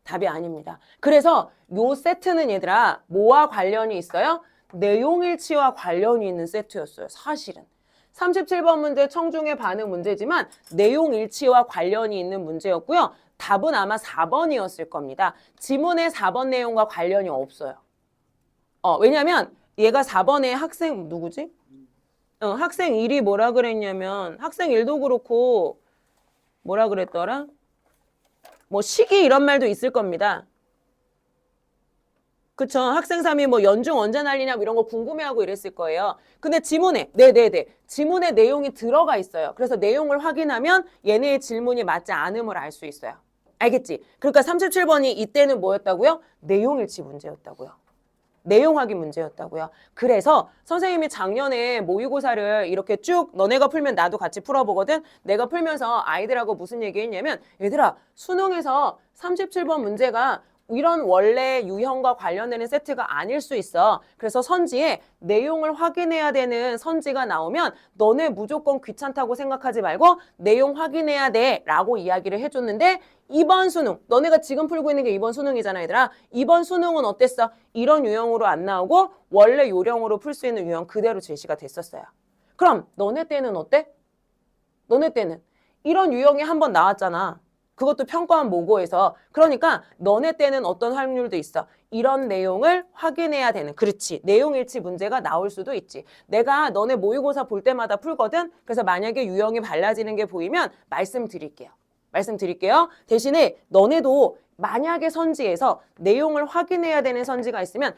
답이 아닙니다. 그래서 요 세트는 얘들아 뭐와 관련이 있어요? 내용일치와 관련이 있는 세트였어요. 사실은. 37번 문제 청중의 반응 문제지만 내용일치와 관련이 있는 문제였고요. 답은 아마 4번이었을 겁니다. 지문의 4번 내용과 관련이 없어요. 왜냐면 얘가 4번에 학생 누구지? 학생 1이 뭐라 그랬냐면 학생 1도 그렇고 뭐라 그랬더라? 뭐 시기 이런 말도 있을 겁니다. 그쵸? 학생 3이 뭐 연중 언제 날리냐 뭐 이런 거 궁금해하고 이랬을 거예요. 근데 지문에 지문에 내용이 들어가 있어요. 그래서 내용을 확인하면 얘네의 질문이 맞지 않음을 알 수 있어요. 알겠지? 그러니까 37번이 이때는 뭐였다고요? 내용일치 문제였다고요. 내용 확인 문제였다고요. 그래서 선생님이 작년에 모의고사를 이렇게 쭉 너네가 풀면 나도 같이 풀어보거든. 내가 풀면서 아이들하고 무슨 얘기했냐면 얘들아 수능에서 37번 문제가 이런 원래 유형과 관련되는 세트가 아닐 수 있어. 그래서 선지에 내용을 확인해야 되는 선지가 나오면 너네 무조건 귀찮다고 생각하지 말고 내용 확인해야 돼 라고 이야기를 해줬는데 이번 수능, 너네가 지금 풀고 있는 게 이번 수능이잖아 얘들아. 이번 수능은 어땠어? 이런 유형으로 안 나오고 원래 요령으로 풀 수 있는 유형 그대로 제시가 됐었어요. 그럼 너네 때는 어때? 너네 때는 이런 유형이 한번 나왔잖아. 그것도 평가원 모고에서. 그러니까 너네 때는 어떤 확률도 있어. 이런 내용을 확인해야 되는. 그렇지. 내용일치 문제가 나올 수도 있지. 내가 너네 모의고사 볼 때마다 풀거든. 그래서 만약에 유형이 달라지는 게 보이면 말씀드릴게요. 대신에 너네도 만약에 선지에서 내용을 확인해야 되는 선지가 있으면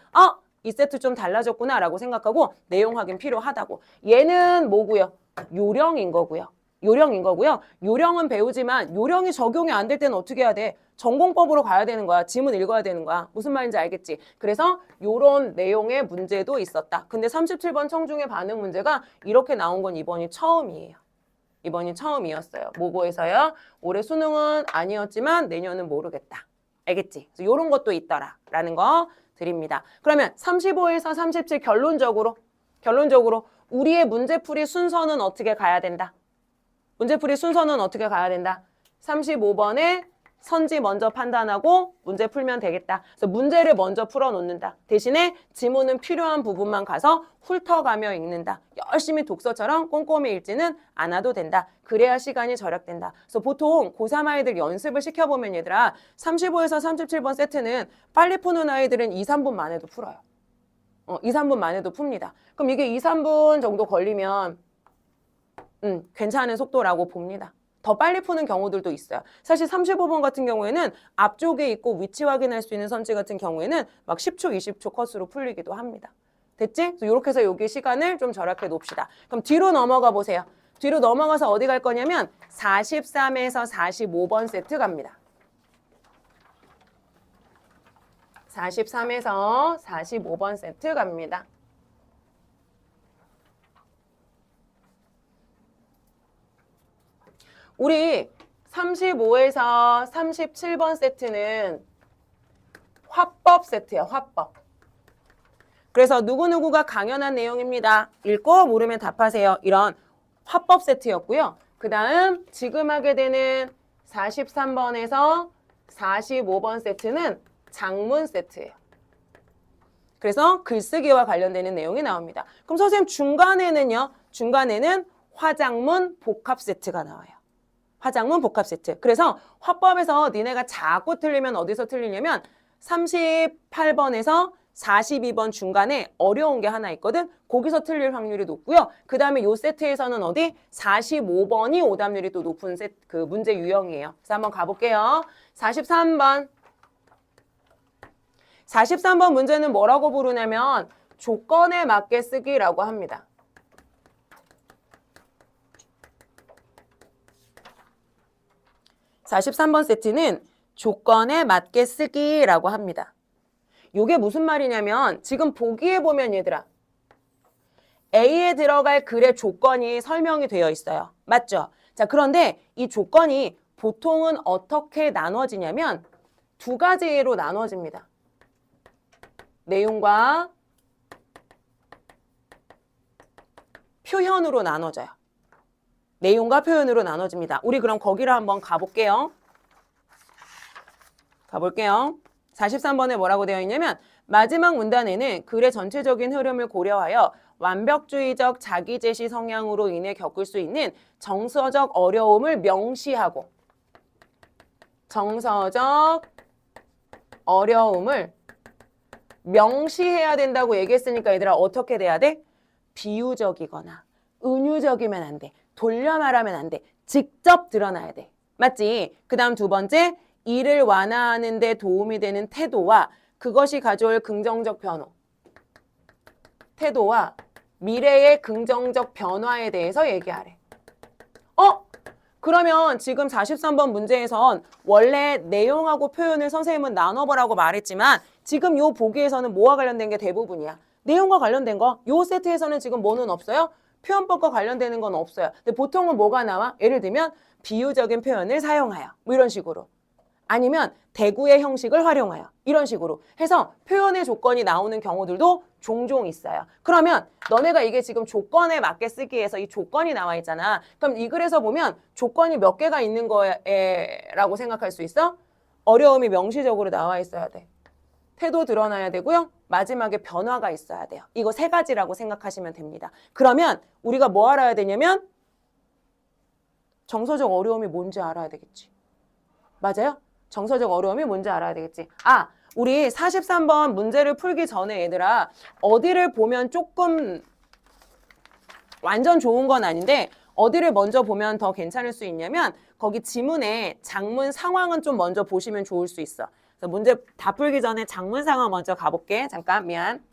이 세트 좀 달라졌구나 라고 생각하고 내용 확인 필요하다고. 얘는 뭐고요? 요령인 거고요. 요령은 배우지만 요령이 적용이 안 될 때는 어떻게 해야 돼? 전공법으로 가야 되는 거야. 지문 읽어야 되는 거야. 무슨 말인지 알겠지? 그래서 요런 내용의 문제도 있었다. 근데 37번 청중의 반응 문제가 이렇게 나온 건 이번이 처음이에요. 이번이 처음이었어요. 모고에서요. 올해 수능은 아니었지만 내년은 모르겠다. 알겠지? 그래서 요런 것도 있더라. 라는 거 드립니다. 그러면 35에서 37 결론적으로 우리의 문제풀이 순서는 어떻게 가야 된다? 35번에 선지 먼저 판단하고 문제 풀면 되겠다. 그래서 문제를 먼저 풀어놓는다. 대신에 지문은 필요한 부분만 가서 훑어가며 읽는다. 열심히 독서처럼 꼼꼼히 읽지는 않아도 된다. 그래야 시간이 절약된다. 그래서 보통 고3 아이들 연습을 시켜보면 얘들아 35에서 37번 세트는 빨리 푸는 아이들은 2, 3분만 해도 풀어요. 2, 3분만 해도 풉니다. 그럼 이게 2, 3분 정도 걸리면 괜찮은 속도라고 봅니다. 더 빨리 푸는 경우들도 있어요. 사실 35번 같은 경우에는 앞쪽에 있고 위치 확인할 수 있는 선지 같은 경우에는 막 10초, 20초 컷으로 풀리기도 합니다. 됐지? 이렇게 해서 여기 시간을 좀 절약해 놓읍시다. 그럼 뒤로 넘어가 보세요. 뒤로 넘어가서 어디 갈 거냐면 43에서 45번 세트 갑니다. 43에서 45번 세트 갑니다. 우리 35에서 37번 세트는 화법 세트예요. 화법. 그래서 누구누구가 강연한 내용입니다. 읽고 모르면 답하세요. 이런 화법 세트였고요. 그 다음 지금 하게 되는 43번에서 45번 세트는 작문 세트예요. 그래서 글쓰기와 관련되는 내용이 나옵니다. 그럼 선생님 중간에는요. 중간에는 화작문 복합 세트가 나와요. 화작문 복합 세트. 그래서 화법에서 니네가 자꾸 틀리면 어디서 틀리냐면 38번에서 42번 중간에 어려운 게 하나 있거든. 거기서 틀릴 확률이 높고요. 그 다음에 요 세트에서는 어디? 45번이 오답률이 또 높은 그 문제 유형이에요. 그래서 한번 가볼게요. 43번. 43번 문제는 뭐라고 부르냐면 조건에 맞게 쓰기라고 합니다. (43번) 세트는 조건에 맞게 쓰기라고 합니다. 요게 무슨 말이냐면 지금 보기에 보면 얘들아 A에 들어갈 글의 조건이 설명이 되어 있어요. 맞죠? 자, 그런데 이 조건이 보통은 어떻게 나눠지냐면 두 가지로 나눠집니다. 내용과 표현으로 나눠져요. 내용과 표현으로 나눠집니다. 우리 그럼 거기를 한번 가볼게요. 43번에 뭐라고 되어 있냐면 마지막 문단에는 글의 전체적인 흐름을 고려하여 완벽주의적 자기제시 성향으로 인해 겪을 수 있는 정서적 어려움을 명시하고 정서적 어려움을 명시해야 된다고 얘기했으니까 얘들아 어떻게 돼야 돼? 비유적이거나 은유적이면 안 돼. 돌려 말하면 안 돼. 직접 드러나야 돼. 맞지? 그 다음 두 번째, 이를 완화하는 데 도움이 되는 태도와 그것이 가져올 긍정적 변화. 태도와 미래의 긍정적 변화에 대해서 얘기하래. 그러면 지금 43번 문제에선 원래 내용하고 표현을 선생님은 나눠보라고 말했지만 지금 요 보기에서는 뭐와 관련된 게 대부분이야. 내용과 관련된 거. 요 세트에서는 지금 뭐는 없어요? 표현법과 관련되는 건 없어요. 근데 보통은 뭐가 나와? 예를 들면 비유적인 표현을 사용하여 뭐 이런 식으로. 아니면 대구의 형식을 활용하여 이런 식으로 해서 표현의 조건이 나오는 경우들도 종종 있어요. 그러면 너네가 이게 지금 조건에 맞게 쓰기에서 이 조건이 나와 있잖아. 그럼 이 글에서 보면 조건이 몇 개가 있는 거라고 생각할 수 있어? 어려움이 명시적으로 나와 있어야 돼. 태도 드러나야 되고요. 마지막에 변화가 있어야 돼요. 이거 세 가지라고 생각하시면 됩니다. 그러면 우리가 뭐 알아야 되냐면 정서적 어려움이 뭔지 알아야 되겠지. 맞아요? 정서적 어려움이 뭔지 알아야 되겠지. 우리 43번 문제를 풀기 전에 얘들아 어디를 보면 조금 완전 좋은 건 아닌데 어디를 먼저 보면 더 괜찮을 수 있냐면 거기 지문에 장문 상황은 좀 먼저 보시면 좋을 수 있어. 그래서 문제 다 풀기 전에 장문 상황 먼저 가볼게. 잠깐 미안.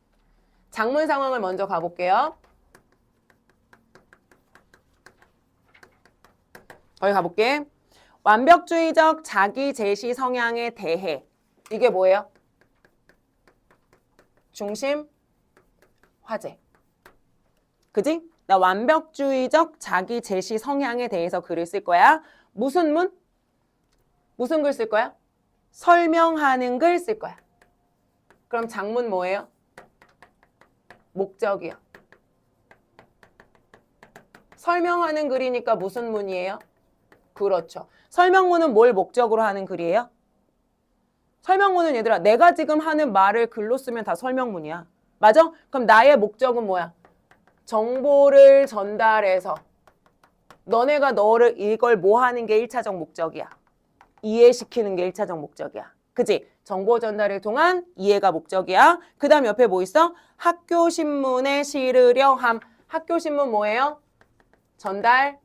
장문 상황을 먼저 가볼게요. 거기 가볼게. 완벽주의적 자기 제시 성향에 대해 이게 뭐예요? 중심 화제. 그지? 나 완벽주의적 자기 제시 성향에 대해서 글을 쓸 거야. 무슨 문? 무슨 글 쓸 거야? 설명하는 글 쓸 거야. 그럼 장문 뭐예요? 목적이요. 설명하는 글이니까 무슨 문이에요? 그렇죠. 설명문은 뭘 목적으로 하는 글이에요? 설명문은 얘들아 내가 지금 하는 말을 글로 쓰면 다 설명문이야. 맞아? 그럼 나의 목적은 뭐야? 정보를 전달해서 너네가 이걸 뭐 하는 게 1차적 목적이야. 이해시키는 게 1차적 목적이야. 그치? 정보 전달을 통한 이해가 목적이야. 그 다음 옆에 뭐 있어? 학교 신문에 실으려 함. 학교 신문 뭐예요? 전달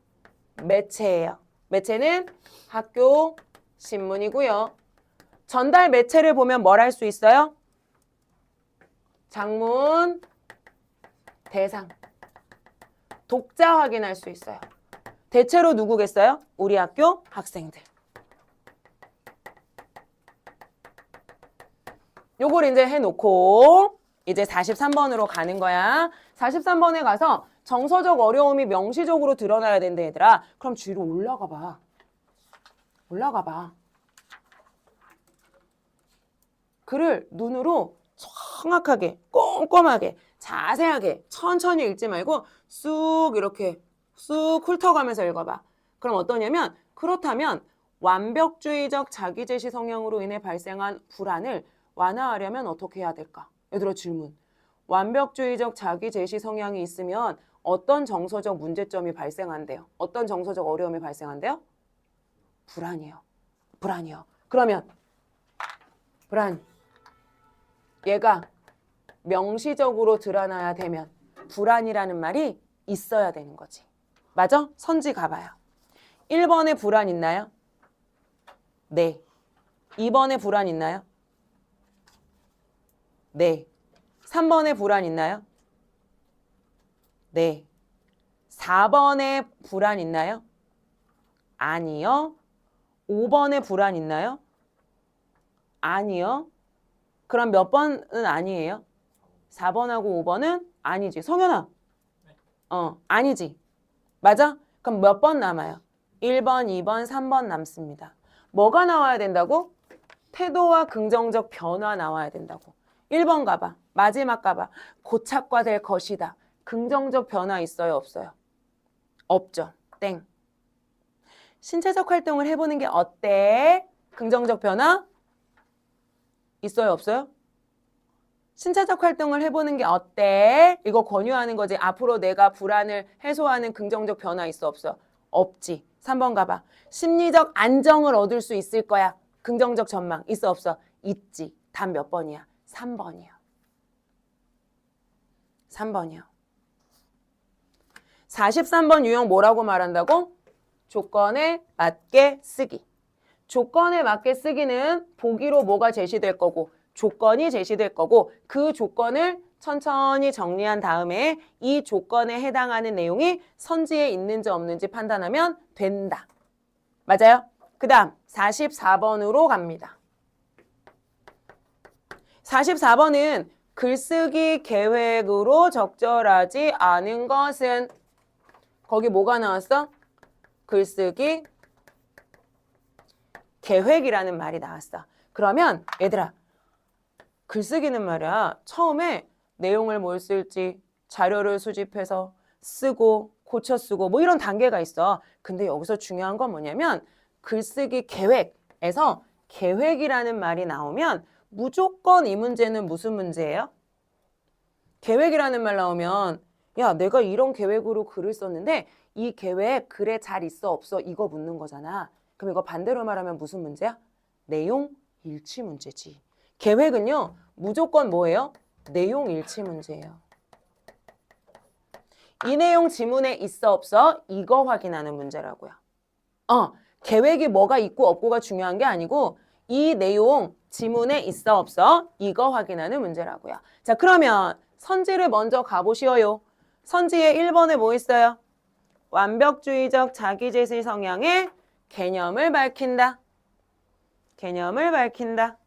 매체예요. 매체는 학교 신문이고요. 전달 매체를 보면 뭘 할 수 있어요? 장문, 대상, 독자 확인할 수 있어요. 대체로 누구겠어요? 우리 학교 학생들. 요걸 이제 해놓고 이제 43번으로 가는 거야. 43번에 가서 정서적 어려움이 명시적으로 드러나야 된다 얘들아. 그럼 뒤로 올라가 봐. 올라가 봐. 글을 눈으로 정확하게 꼼꼼하게 자세하게 천천히 읽지 말고 쑥 이렇게 쑥 훑어가면서 읽어봐. 그럼 어떠냐면 그렇다면 완벽주의적 자기제시 성향으로 인해 발생한 불안을 완화하려면 어떻게 해야 될까? 얘들아 질문. 완벽주의적 자기 제시 성향이 있으면 어떤 정서적 문제점이 발생한대요? 어떤 정서적 어려움이 발생한대요? 불안이요. 불안이요. 그러면 불안. 얘가 명시적으로 드러나야 되면 불안이라는 말이 있어야 되는 거지. 맞아? 선지 가봐요. 1번에 불안 있나요? 네. 2번에 불안 있나요? 네. 3번에 불안 있나요? 네. 4번에 불안 있나요? 아니요. 5번에 불안 있나요? 아니요. 그럼 몇 번은 아니에요? 4번하고 5번은 아니지. 성현아. 아니지. 맞아? 그럼 몇 번 남아요? 1번, 2번, 3번 남습니다. 뭐가 나와야 된다고? 태도와 긍정적 변화 나와야 된다고. 1번 가봐. 마지막 가봐. 고착화될 것이다. 긍정적 변화 있어요? 없어요? 없죠. 땡. 신체적 활동을 해보는 게 어때? 긍정적 변화? 있어요? 없어요? 신체적 활동을 해보는 게 어때? 이거 권유하는 거지. 앞으로 내가 불안을 해소하는 긍정적 변화 있어? 없어? 없지. 3번 가봐. 심리적 안정을 얻을 수 있을 거야. 긍정적 전망 있어? 없어? 있지. 답 몇 번이야? 3번이요. 3번이요. 43번 유형 뭐라고 말한다고? 조건에 맞게 쓰기. 조건에 맞게 쓰기는 보기로 뭐가 제시될 거고 조건이 제시될 거고 그 조건을 천천히 정리한 다음에 이 조건에 해당하는 내용이 선지에 있는지 없는지 판단하면 된다. 맞아요? 그 다음 44번으로 갑니다. 44번은 글쓰기 계획으로 적절하지 않은 것은 거기 뭐가 나왔어? 글쓰기 계획이라는 말이 나왔어. 그러면 얘들아 글쓰기는 말이야 처음에 내용을 뭘 쓸지 자료를 수집해서 쓰고 고쳐 쓰고 뭐 이런 단계가 있어. 근데 여기서 중요한 건 뭐냐면 글쓰기 계획에서 계획이라는 말이 나오면 무조건 이 문제는 무슨 문제예요? 계획이라는 말 나오면 야 내가 이런 계획으로 글을 썼는데 이 계획 글에 잘 있어 없어 이거 묻는 거잖아. 그럼 이거 반대로 말하면 무슨 문제야? 내용 일치 문제지. 계획은요 무조건 뭐예요? 내용 일치 문제예요. 이 내용 지문에 있어 없어 이거 확인하는 문제라고요. 계획이 뭐가 있고 없고가 중요한 게 아니고 이 내용 지문에 있어 없어 이거 확인하는 문제라고요. 자 그러면 선지를 먼저 가보시오요. 선지의 1번에 뭐 있어요? 완벽주의적 자기제시 성향의 개념을 밝힌다. 개념을 밝힌다.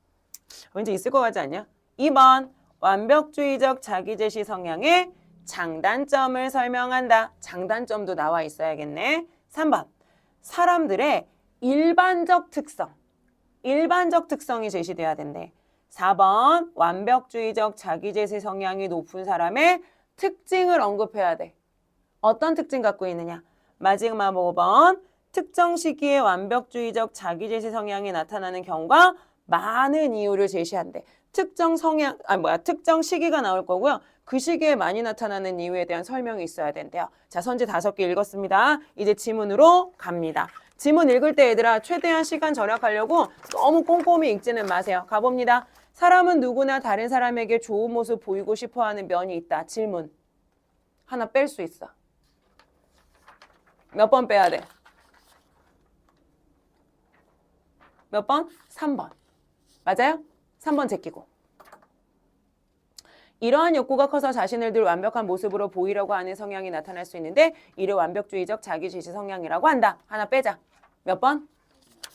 왠지 있을 것 같지 않냐? 2번 완벽주의적 자기제시 성향의 장단점을 설명한다. 장단점도 나와 있어야겠네. 3번 사람들의 일반적 특성이 제시돼야 된대. 4번 완벽주의적 자기제시 성향이 높은 사람의 특징을 언급해야 돼. 어떤 특징 갖고 있느냐? 마지막 5번 특정 시기에 완벽주의적 자기제시 성향이 나타나는 경우가 많은 이유를 제시한대. 특정 시기가 나올 거고요. 그 시기에 많이 나타나는 이유에 대한 설명이 있어야 된대요. 자, 선지 5개 읽었습니다. 이제 지문으로 갑니다. 지문 읽을 때 얘들아 최대한 시간 절약하려고 너무 꼼꼼히 읽지는 마세요. 가봅니다. 사람은 누구나 다른 사람에게 좋은 모습 보이고 싶어하는 면이 있다. 질문. 하나 뺄 수 있어. 몇 번 빼야 돼? 몇 번? 3번. 맞아요? 3번 제끼고. 이러한 욕구가 커서 자신을 늘 완벽한 모습으로 보이려고 하는 성향이 나타날 수 있는데 이를 완벽주의적 자기지시 성향이라고 한다. 하나 빼자. 몇 번?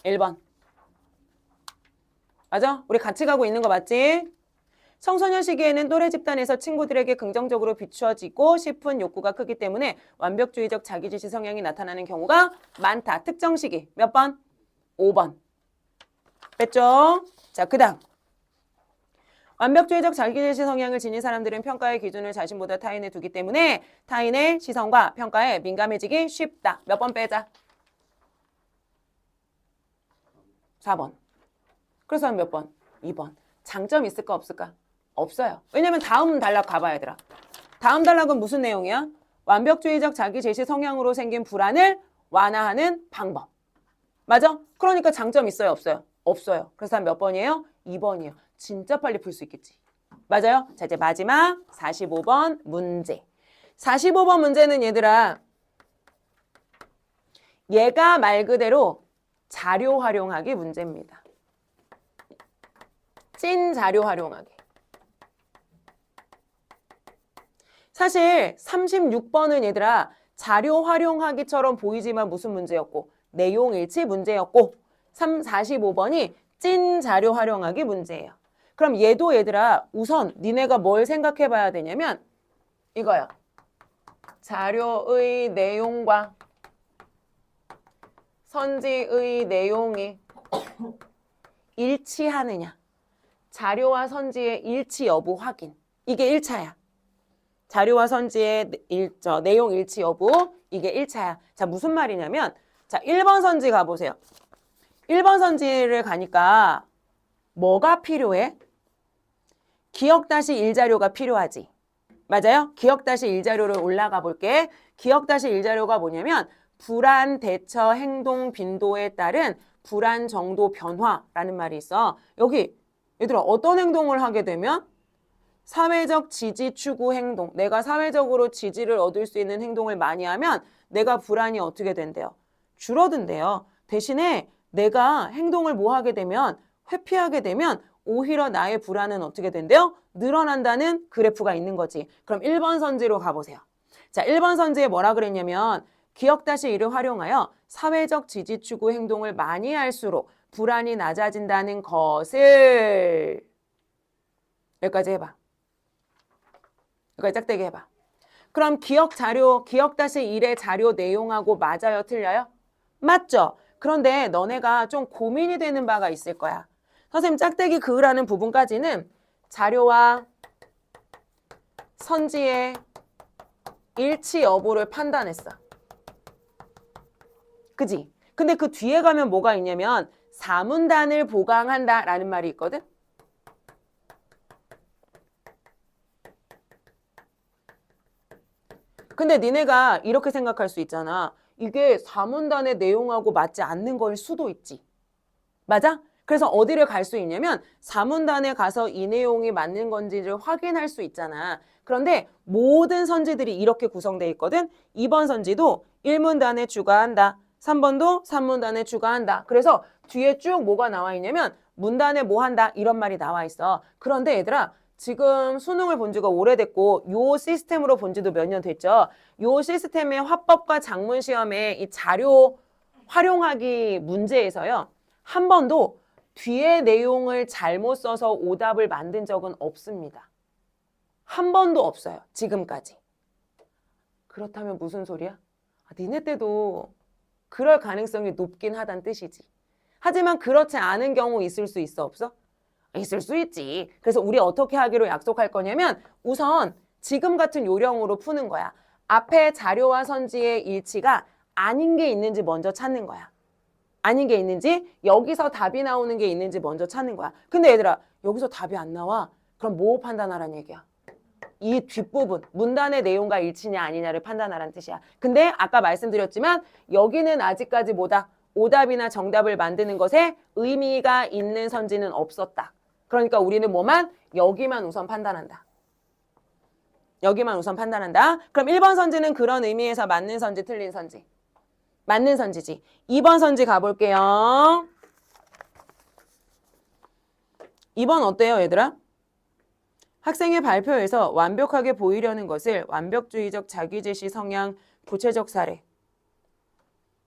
1번. 맞아? 우리 같이 가고 있는 거 맞지? 청소년 시기에는 또래 집단에서 친구들에게 긍정적으로 비추어지고 싶은 욕구가 크기 때문에 완벽주의적 자기지시 성향이 나타나는 경우가 많다. 특정 시기. 몇 번? 5번. 뺐죠? 자, 그 다음. 완벽주의적 자기제시 성향을 지닌 사람들은 평가의 기준을 자신보다 타인에 두기 때문에 타인의 시선과 평가에 민감해지기 쉽다. 몇 번 빼자? 4번. 그래서 몇 번? 2번. 장점 있을까 없을까? 없어요. 왜냐면 다음 단락 가봐야 얘들아. 다음 단락은 무슨 내용이야? 완벽주의적 자기 제시 성향으로 생긴 불안을 완화하는 방법. 맞아? 그러니까 장점 있어요, 없어요? 없어요. 그래서 몇 번이에요? 2번이에요. 진짜 빨리 풀 수 있겠지. 맞아요? 자, 이제 마지막 45번 문제. 45번 문제는 얘들아, 얘가 말 그대로 자료 활용하기 문제입니다. 찐 자료 활용하기. 사실 36번은 얘들아 자료 활용하기처럼 보이지만 무슨 문제였고 내용 일치 문제였고 45번이 찐 자료 활용하기 문제예요. 그럼 얘도 얘들아 우선 니네가 뭘 생각해 봐야 되냐면 이거야. 자료의 내용과 선지의 내용이 일치하느냐. 자료와 선지의 일치 여부 확인. 이게 1차야. 자료와 선지의 내용 일치 여부, 이게 1차야. 자, 무슨 말이냐면, 자, 1번 선지 가보세요. 1번 선지를 가니까 뭐가 필요해? 기억-1자료가 필요하지. 맞아요? 기억-1자료를 올라가 볼게. 기억-1자료가 뭐냐면, 불안 대처 행동 빈도에 따른 불안 정도 변화라는 말이 있어. 여기, 얘들아, 어떤 행동을 하게 되면 사회적 지지 추구 행동, 내가 사회적으로 지지를 얻을 수 있는 행동을 많이 하면 내가 불안이 어떻게 된대요? 줄어든대요. 대신에 내가 행동을 뭐 하게 되면 회피하게 되면 오히려 나의 불안은 어떻게 된대요? 늘어난다는 그래프가 있는 거지. 그럼 1번 선지로 가보세요. 자, 1번 선지에 뭐라 그랬냐면 기억-1을 활용하여 사회적 지지 추구 행동을 많이 할수록 불안이 낮아진다는 것을 여기까지 해봐. 여기까지 짝대기 해봐. 그럼 기억-1의 자료 내용하고 맞아요? 틀려요? 맞죠? 그런데 너네가 좀 고민이 되는 바가 있을 거야. 선생님 짝대기 그으라는 부분까지는 자료와 선지의 일치 여부를 판단했어. 그지? 근데 그 뒤에 가면 뭐가 있냐면 사문단을 보강한다 라는 말이 있거든? 근데 니네가 이렇게 생각할 수 있잖아. 이게 사문단의 내용하고 맞지 않는 걸 수도 있지. 맞아? 그래서 어디를 갈 수 있냐면 사문단에 가서 이 내용이 맞는 건지를 확인할 수 있잖아. 그런데 모든 선지들이 이렇게 구성되어 있거든. 2번 선지도 1문단에 추가한다. 3번도 3문단에 추가한다. 그래서 뒤에 쭉 뭐가 나와 있냐면 문단에 뭐 한다 이런 말이 나와 있어. 그런데 얘들아 지금 수능을 본 지가 오래됐고 요 시스템으로 본 지도 몇 년 됐죠. 요 시스템의 화법과 작문 시험에 이 자료 활용하기 문제에서요. 한 번도 뒤에 내용을 잘못 써서 오답을 만든 적은 없습니다. 한 번도 없어요. 지금까지. 그렇다면 무슨 소리야? 니네 때도 그럴 가능성이 높긴 하다는 뜻이지. 하지만 그렇지 않은 경우 있을 수 있어 없어? 있을 수 있지. 그래서 우리 어떻게 하기로 약속할 거냐면 우선 지금 같은 요령으로 푸는 거야. 앞에 자료와 선지의 일치가 아닌 게 있는지 먼저 찾는 거야. 아닌 게 있는지 여기서 답이 나오는 게 있는지 먼저 찾는 거야. 근데 얘들아 여기서 답이 안 나와. 그럼 뭐 판단하라는 얘기야? 이 뒷부분 문단의 내용과 일치냐 아니냐를 판단하라는 뜻이야. 근데 아까 말씀드렸지만 여기는 아직까지 뭐다? 오답이나 정답을 만드는 것에 의미가 있는 선지는 없었다. 그러니까 우리는 뭐만? 여기만 우선 판단한다. 여기만 우선 판단한다. 그럼 1번 선지는 그런 의미에서 맞는 선지, 틀린 선지? 맞는 선지지. 2번 선지 가볼게요. 2번 어때요, 얘들아? 학생의 발표에서 완벽하게 보이려는 것을 완벽주의적 자기제시 성향 구체적 사례.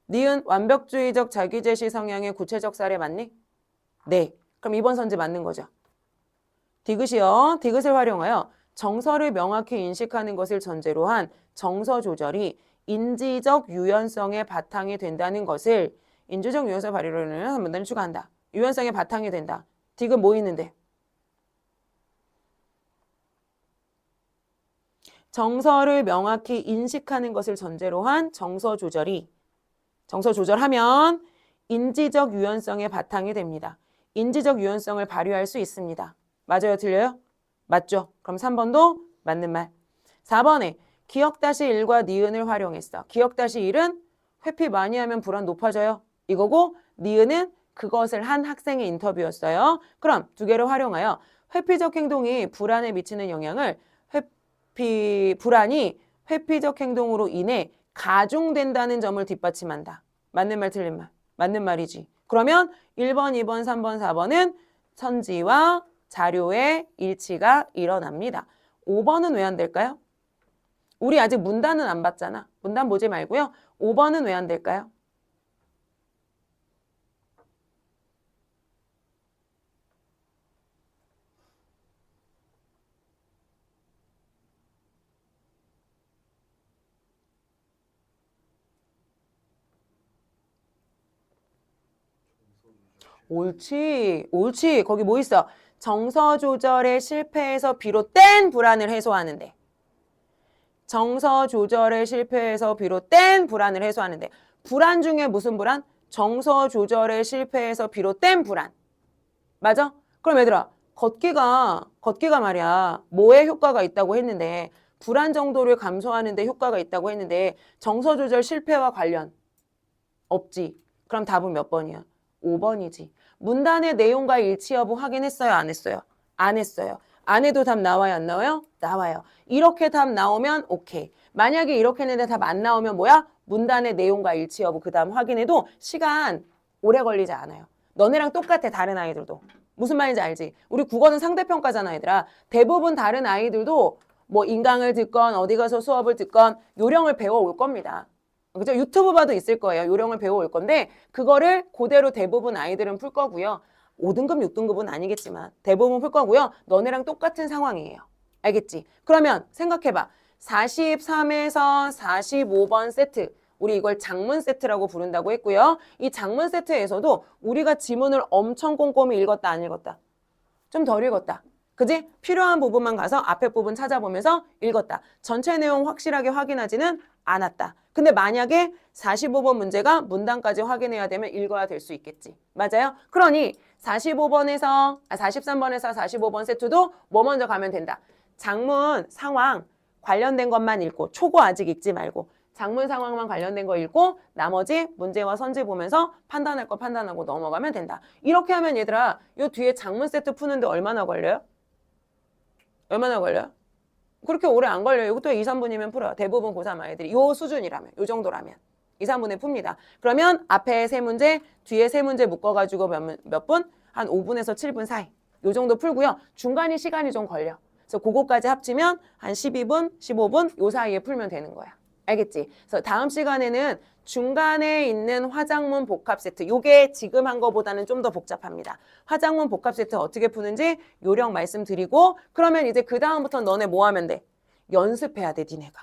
니은 완벽주의적 자기제시 성향의 구체적 사례 맞니? 네. 그럼 2번 선지 맞는 거죠. 디귿이요. 디귿을 활용하여 정서를 명확히 인식하는 것을 전제로 한 정서 조절이 인지적 유연성의 바탕이 된다는 것을 인지적 유연성 발휘로는 한 문단을 추가한다. 유연성의 바탕이 된다. 디귿 뭐 있는데? 정서를 명확히 인식하는 것을 전제로 한 정서 조절하면 인지적 유연성의 바탕이 됩니다. 인지적 유연성을 발휘할 수 있습니다. 맞아요? 틀려요? 맞죠? 그럼 3번도 맞는 말. 4번에 기억-1과 니은을 활용했어. 기억-1은 회피 많이 하면 불안 높아져요. 이거고 니은은 그것을 한 학생의 인터뷰였어요. 그럼 두 개를 활용하여 회피적 행동이 불안에 미치는 영향을 불안이 회피적 행동으로 인해 가중된다는 점을 뒷받침한다. 맞는 말 틀린 말? 맞는 말이지. 그러면 1번, 2번, 3번, 4번은 선지와 자료의 일치가 일어납니다. 5번은 왜 안 될까요? 우리 아직 문단은 안 봤잖아. 문단 보지 말고요. 5번은 왜 안 될까요? 옳지, 옳지. 거기 뭐 있어? 정서 조절의 실패에서 비롯된 불안을 해소하는데. 정서 조절의 실패에서 비롯된 불안을 해소하는데. 불안 중에 무슨 불안? 정서 조절의 실패에서 비롯된 불안. 맞아? 그럼 얘들아, 걷기가 말이야. 뭐에 효과가 있다고 했는데, 불안 정도를 감소하는 데 효과가 있다고 했는데, 정서 조절 실패와 관련 없지. 그럼 답은 몇 번이야? 5번이지. 문단의 내용과 일치 여부 확인했어요? 안 했어요? 안 했어요. 안 해도 답 나와요? 안 나와요? 나와요. 이렇게 답 나오면 오케이. 만약에 이렇게 했는데 답 안 나오면 뭐야? 문단의 내용과 일치 여부 그 다음 확인해도 시간 오래 걸리지 않아요. 너네랑 똑같아, 다른 아이들도. 무슨 말인지 알지? 우리 국어는 상대평가잖아, 얘들아. 대부분 다른 아이들도 뭐 인강을 듣건 어디 가서 수업을 듣건 요령을 배워올 겁니다. 그죠? 유튜브 봐도 있을 거예요. 요령을 배워올 건데 그거를 그대로 대부분 아이들은 풀 거고요. 5등급, 6등급은 아니겠지만 대부분 풀 거고요. 너네랑 똑같은 상황이에요. 알겠지? 그러면 생각해봐. 43에서 45번 세트. 우리 이걸 장문 세트라고 부른다고 했고요. 이 장문 세트에서도 우리가 지문을 엄청 꼼꼼히 읽었다, 안 읽었다? 좀 덜 읽었다. 그지? 필요한 부분만 가서 앞에 부분 찾아보면서 읽었다. 전체 내용 확실하게 확인하지는 않았다. 근데 만약에 45번 문제가 문단까지 확인해야 되면 읽어야 될 수 있겠지. 맞아요? 그러니 43번에서 45번 세트도 뭐 먼저 가면 된다. 장문 상황 관련된 것만 읽고 초고 아직 읽지 말고 장문 상황만 관련된 거 읽고 나머지 문제와 선지 보면서 판단할 거 판단하고 넘어가면 된다. 이렇게 하면 얘들아 요 뒤에 장문 세트 푸는데 얼마나 걸려요? 얼마나 걸려요? 그렇게 오래 안 걸려요. 이것도 2, 3분이면 풀어요. 대부분 고3 아이들이 요 수준이라면, 요 정도라면 2, 3분에 풉니다. 그러면 앞에 3문제, 뒤에 3문제 묶어가지고 몇 분? 한 5분에서 7분 사이. 요 정도 풀고요. 중간이 시간이 좀 걸려. 그래서 그거까지 합치면 한 12분, 15분 요 사이에 풀면 되는 거야. 알겠지? 그래서 다음 시간에는 중간에 있는 화장문 복합 세트. 요게 지금 한 거보다는 좀 더 복잡합니다. 화장문 복합 세트 어떻게 푸는지 요령 말씀드리고 그러면 이제 그 다음부터 너네 뭐 하면 돼? 연습해야 돼, 니네가.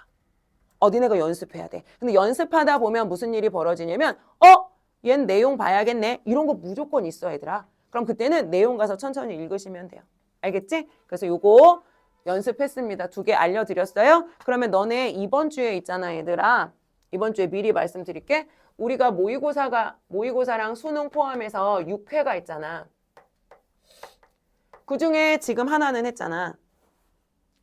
니네가 연습해야 돼. 근데 연습하다 보면 무슨 일이 벌어지냐면 얜 내용 봐야겠네. 이런 거 무조건 있어, 얘들아. 그럼 그때는 내용 가서 천천히 읽으시면 돼요. 알겠지? 그래서 요거 연습했습니다. 2개 알려드렸어요. 그러면 너네 이번 주에 있잖아, 얘들아. 이번 주에 미리 말씀드릴게. 우리가 모의고사랑 수능 포함해서 6회가 있잖아. 그중에 지금 하나는 했잖아.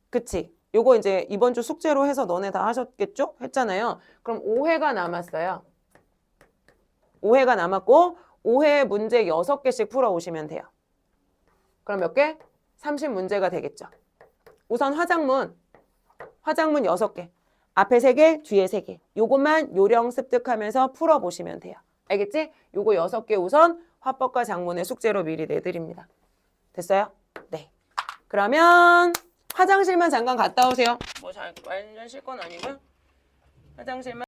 그치? 요거 이제 이번 주 숙제로 해서 너네 다 하셨겠죠? 했잖아요. 그럼 5회가 남았어요. 5회가 남았고 5회 문제 6개씩 풀어오시면 돼요. 그럼 몇 개? 30문제가 되겠죠. 우선 화장문 6개. 앞에 3개, 뒤에 3개. 요것만 요령 습득하면서 풀어보시면 돼요. 알겠지? 요거 6개 우선 화법과 장문의 숙제로 미리 내드립니다. 됐어요? 네. 그러면 화장실만 잠깐 갔다 오세요. 완전 쉴 건 아니고요. 화장실만.